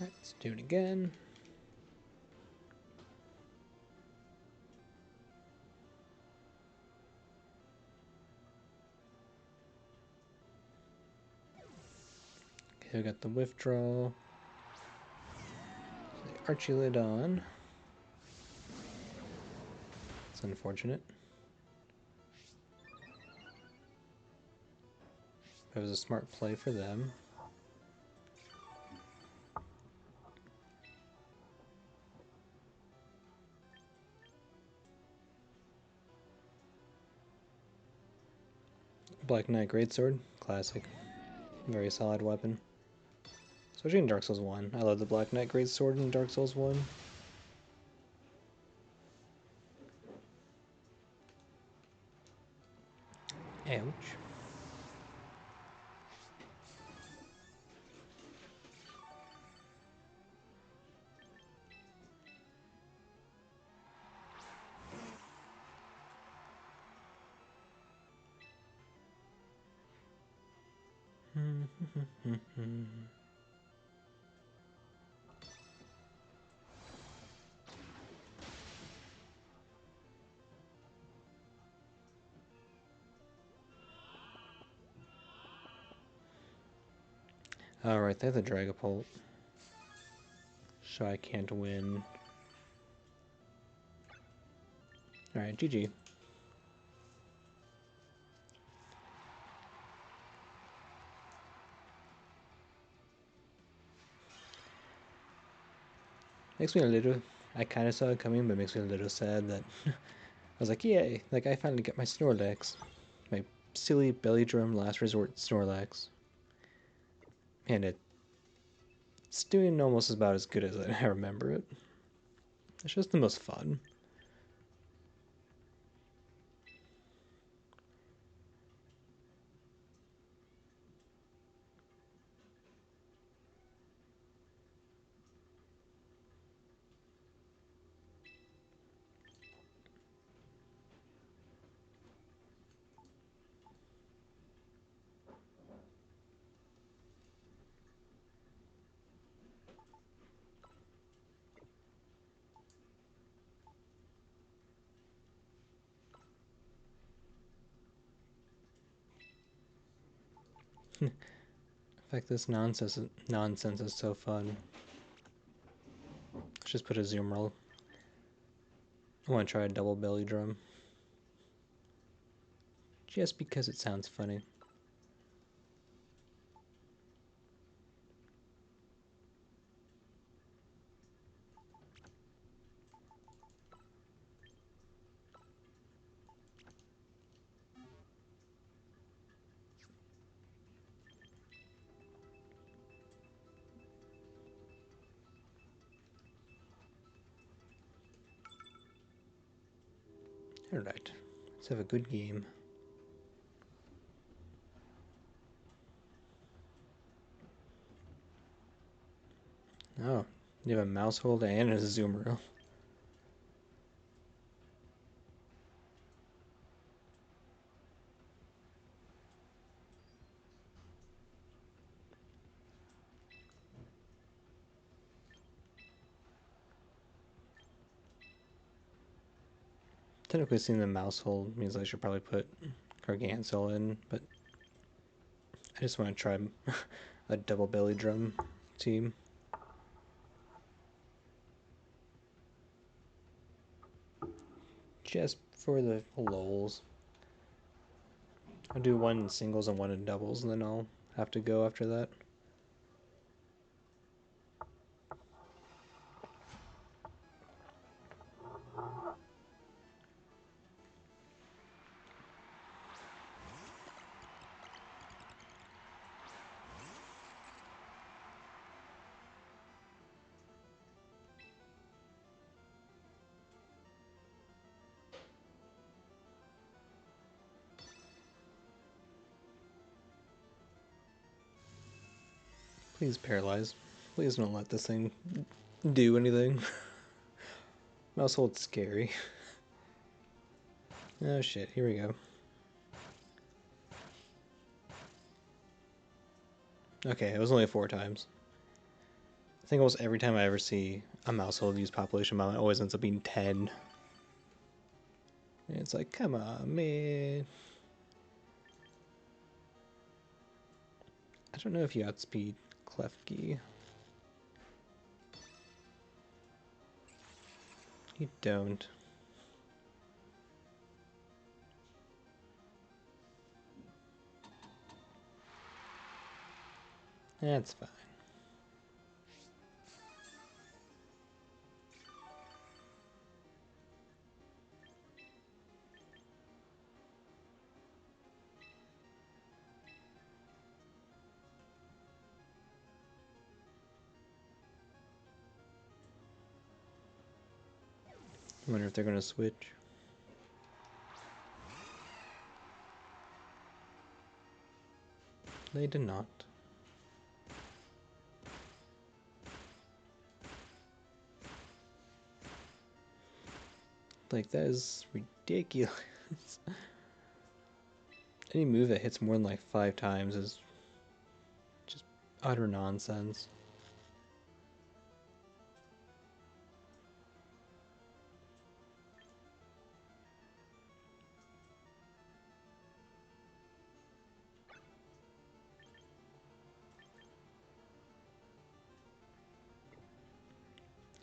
Let's do it again. Okay, we got the withdrawal. The Archulidon. It's unfortunate. It was a smart play for them. Black Knight Greatsword, classic. Very solid weapon. Especially in Dark Souls 1. I love the Black Knight Greatsword in Dark Souls 1. Ouch. Alright, they have the Dragapult. So I can't win. Alright, GG. Makes me a little... I kind of saw it coming, but makes me a little sad that... I was like, yay! Like, I finally get my Snorlax. My silly belly drum last resort Snorlax. And it's doing almost about as good as I remember it. It's just the most fun. In fact, this nonsense is so fun. Let's just put a zoom roll. I want to try a double belly drum. Just because it sounds funny. Alright, let's have a good game. Oh, you have a mouse holder and a zoom reel. Technically, seeing the mouse hold means I should probably put Gargantuar in, but I just want to try a double belly drum team. Just for the lulz. I'll do one in singles and one in doubles, and then I'll have to go after that. Please paralyze. Please don't let this thing do anything. Mouse hold's scary. Oh shit, here we go. Okay, it was only 4 times. I think almost every time I ever see a mouse hold use population bomb, it always ends up being 10. And it's like, come on, man. I don't know if you outspeed Klefki. You don't. That's fine. I wonder if they're going to switch. They did not. Like, that is ridiculous. Any move that hits more than like 5 times is just utter nonsense.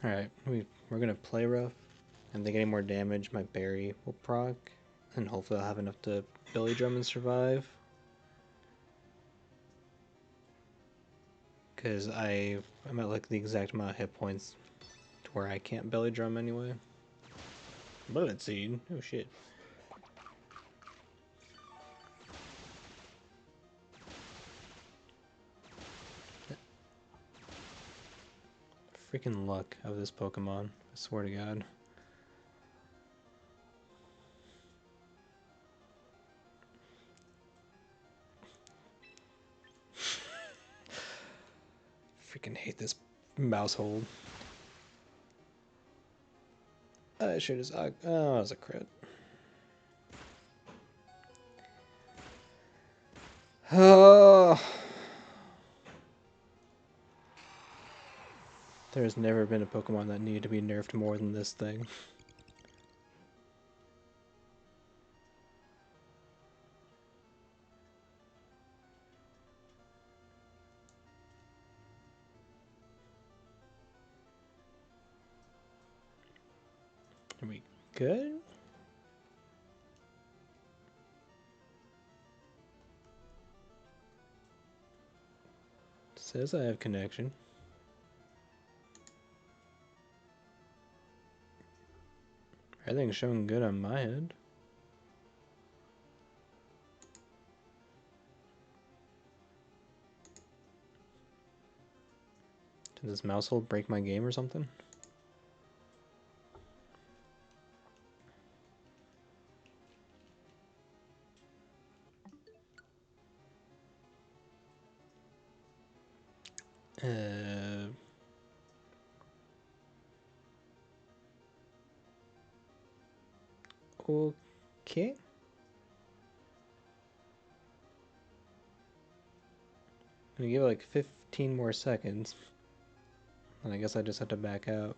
Alright, we're gonna play rough. And if they get any more damage, my berry will proc. And hopefully I'll have enough to belly drum and survive. Because I'm at like the exact amount of hit points to where I can't belly drum anyway. Bullet seed? Oh shit. Freaking luck of this Pokemon, I swear to God. Freaking hate this mouse hold. I should have. Oh, that was a crit. Oh. There's never been a Pokemon that needed to be nerfed more than this thing. Are we good? Says I have connection. Everything's showing good on my end. Did this mouse hold break my game or something? Okay. I'm gonna give it like 15 more seconds. And I guess I just have to back out.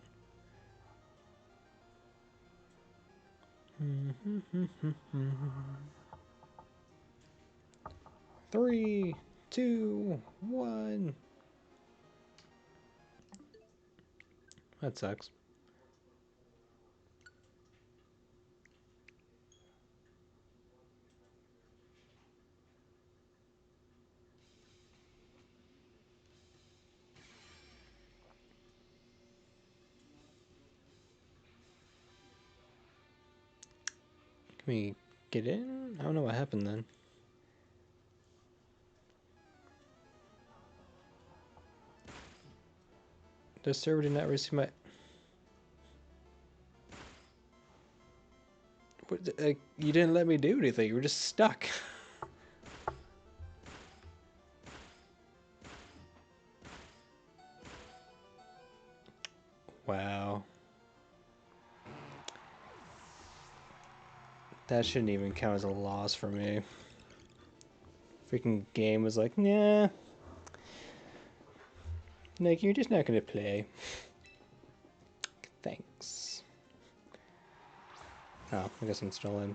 Three, two, one. That sucks. Can we get in? I don't know what happened then. The server did not receive my... you didn't let me do anything. You were just stuck. Wow. That shouldn't even count as a loss for me. Freaking game was like, nah. Like, you're just not gonna play. Thanks. Oh, I guess I'm still in.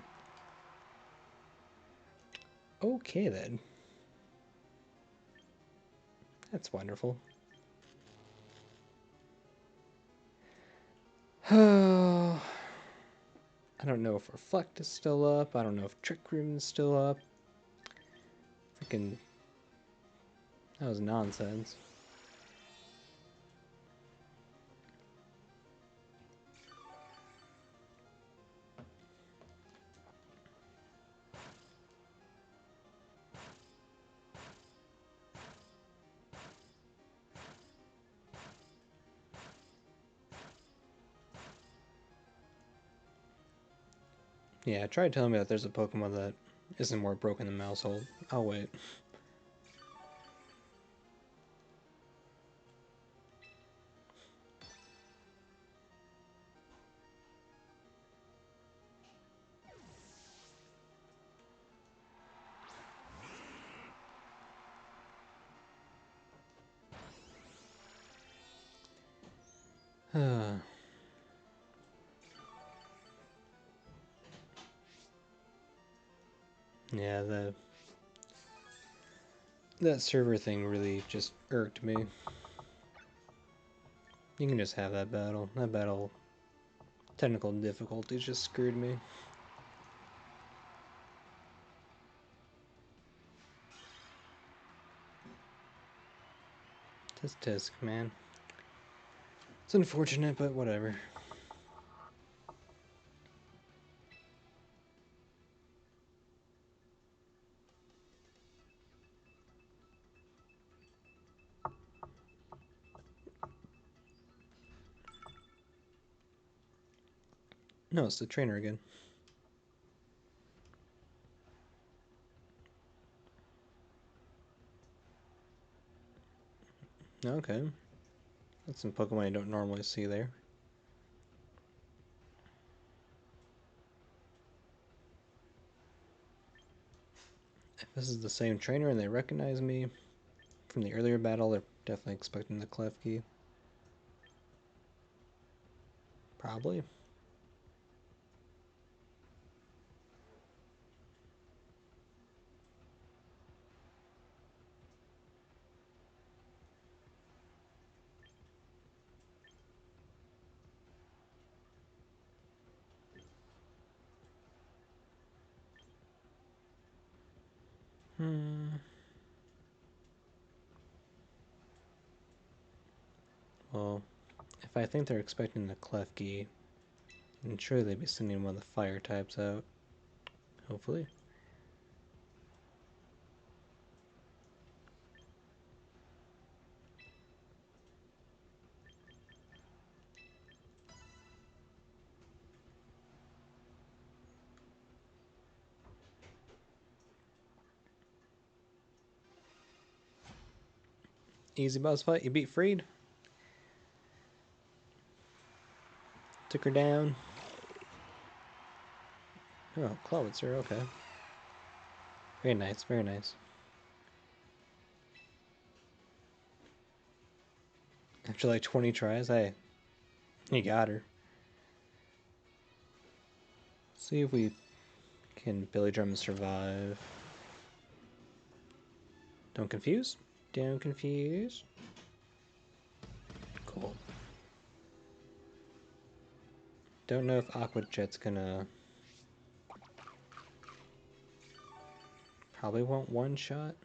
Okay then. That's wonderful. Oh, I don't know if Reflect is still up. I don't know if Trick Room is still up. Freaking... That was nonsense. Yeah, try telling me that there's a Pokemon that isn't more broken than Maushold. I'll wait. Yeah, that server thing really just irked me. You can just have that battle. That battle, technical difficulties just screwed me. Tisk, man. It's unfortunate, but whatever. No, it's the trainer again. Okay. That's some Pokemon I don't normally see there. If this is the same trainer and they recognize me from the earlier battle, they're definitely expecting the Klefki. Probably. Well, if I think they're expecting the Klefki, I'm sure they'd be sending one of the fire types out. Hopefully. Easy boss fight. You beat Freed. Took her down. Oh, Clawitzer, okay. Very nice, very nice. After like 20 tries, hey, you got her. See if we can Billy Drum survive. Don't confuse. Don't confuse. Cool. Don't know if Aqua Jet's gonna... Probably won't one shot.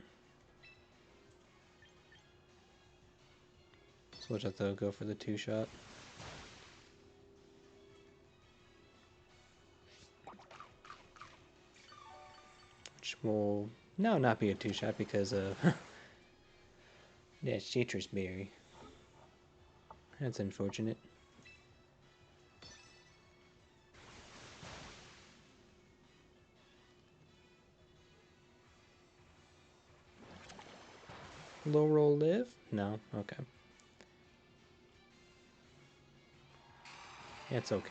So we'll just have to go for the two shot. Which will now not be a two shot because of... yeah, Citrus Berry. That's unfortunate. Low roll live? No? Okay. Yeah, it's okay.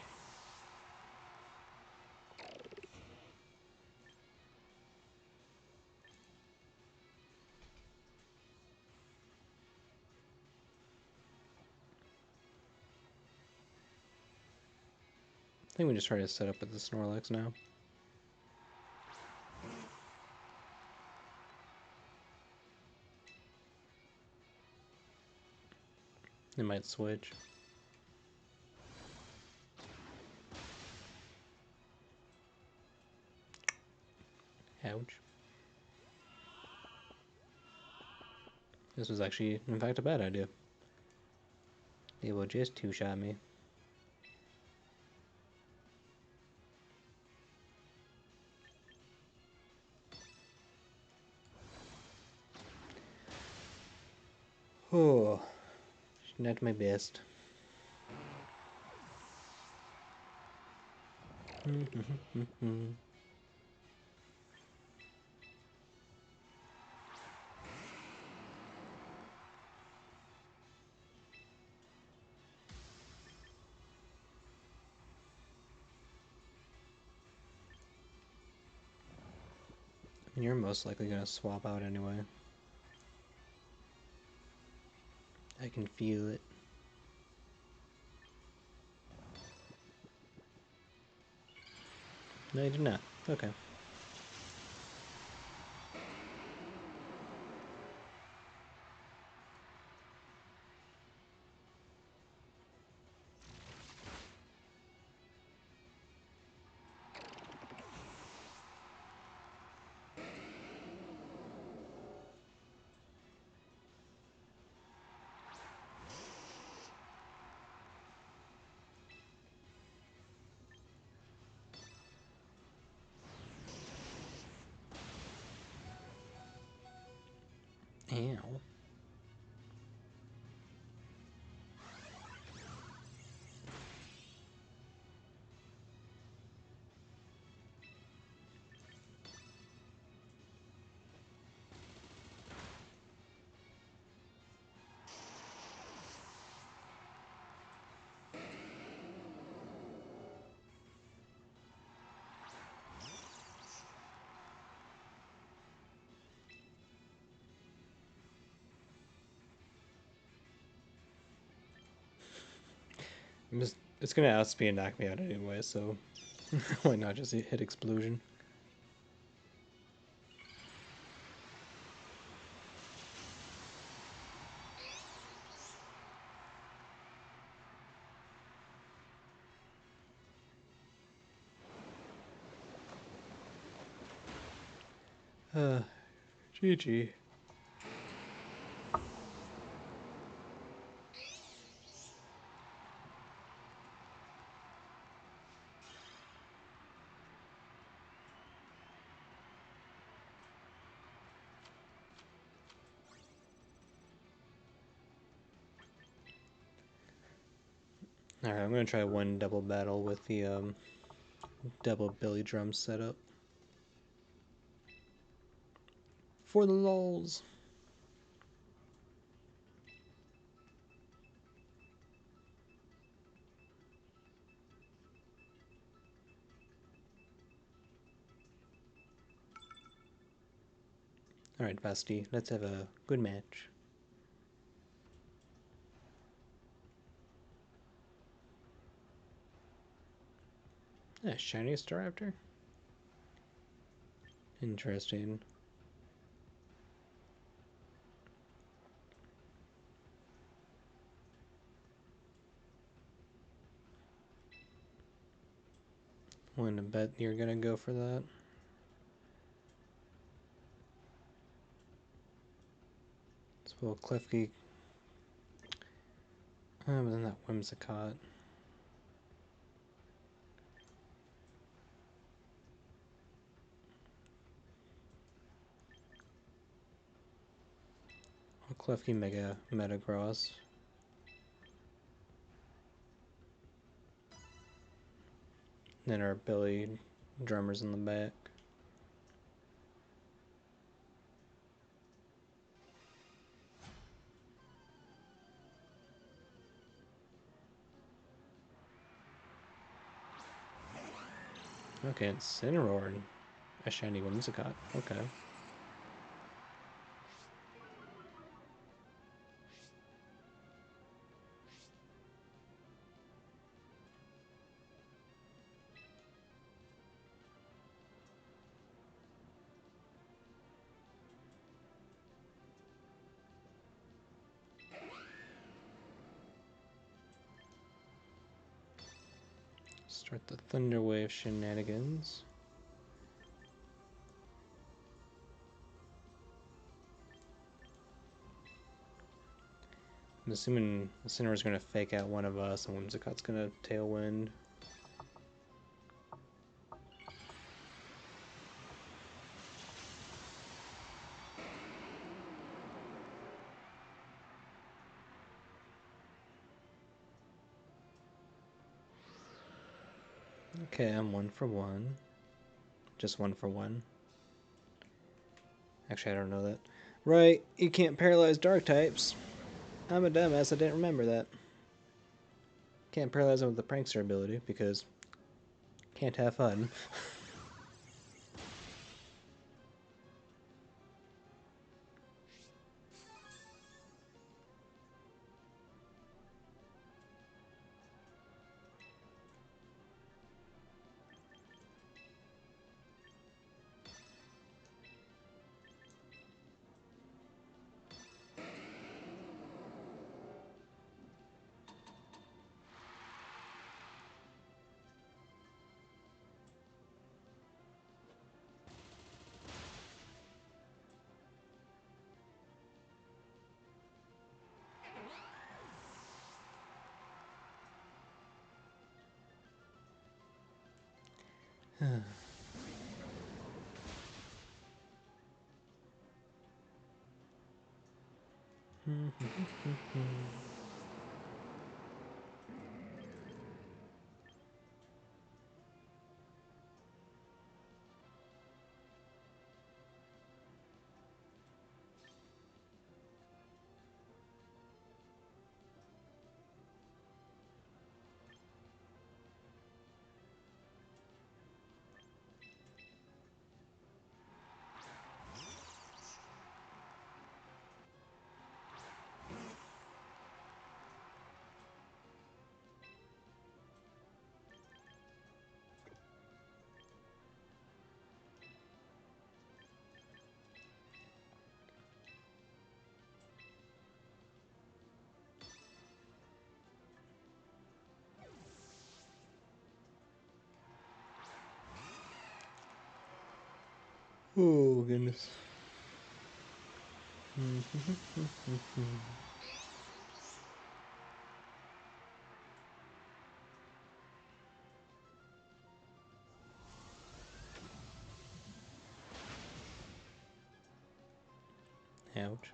I think we just try to set up with the Snorlax now. They might switch. Ouch. This was actually, in fact, a bad idea. They will just two-shot me. Oh, not my best. You're most likely gonna swap out anyway. I can feel it. No, you did not. Okay. Ow. It's gonna outspeed and knock me out anyway, so why not just hit explosion? GG. Alright, I'm gonna try one double battle with the double Billy drum setup. For the lols. Alright, Basti, let's have a good match. Yeah, shiny Staraptor? Interesting. Willing to bet you're gonna go for that. This little Klefki. But then that Whimsicott. Klefki Mega Metagross. Then our Billy drummers in the back. Okay, it's Incineroar and a shiny Whimsicott. Okay. Start the Thunder Wave shenanigans. I'm assuming Incineroar's going to fake out one of us and Whimsicott's going to Tailwind. Okay, I'm 1 for 1. Just 1 for 1. Actually, I don't know that. Right, you can't paralyze dark types. I'm a dumbass, I didn't remember that. Can't paralyze them with the Prankster ability because can't have fun. Oh, goodness. Ouch.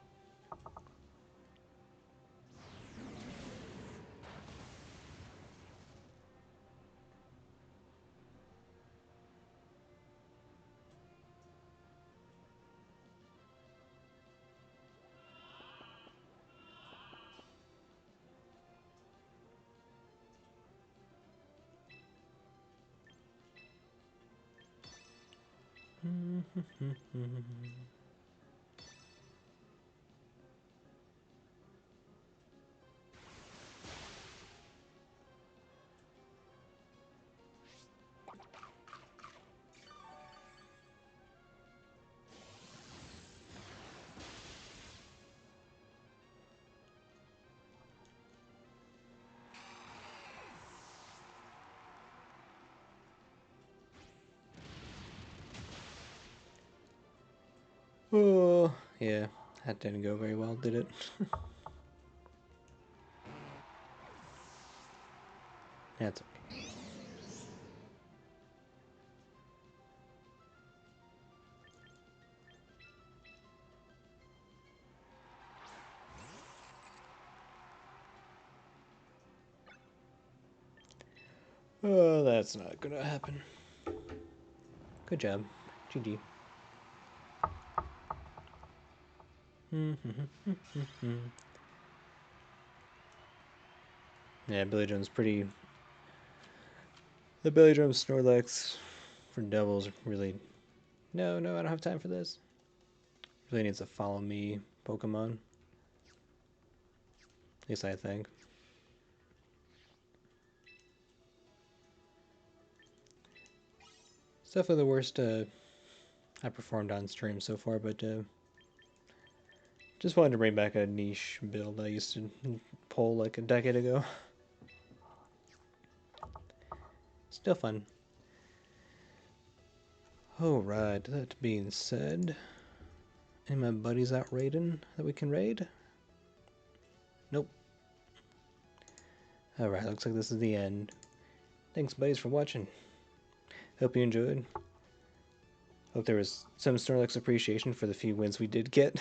Oh, yeah, that didn't go very well, did it? That's okay. Oh, that's not gonna happen. Good job. GG. Yeah, Billy Jones pretty. The Billy Jones Snorlax for Devils really. No, I don't have time for this. Really needs to follow me Pokemon. At least I think. It's definitely the worst I performed on stream so far, but just wanted to bring back a niche build I used to pull like a decade ago. Still fun. Alright, that being said, any of my buddies out raiding that we can raid? Nope. Alright, looks like this is the end. Thanks buddies for watching. Hope you enjoyed. Hope there was some Snorlax appreciation for the few wins we did get.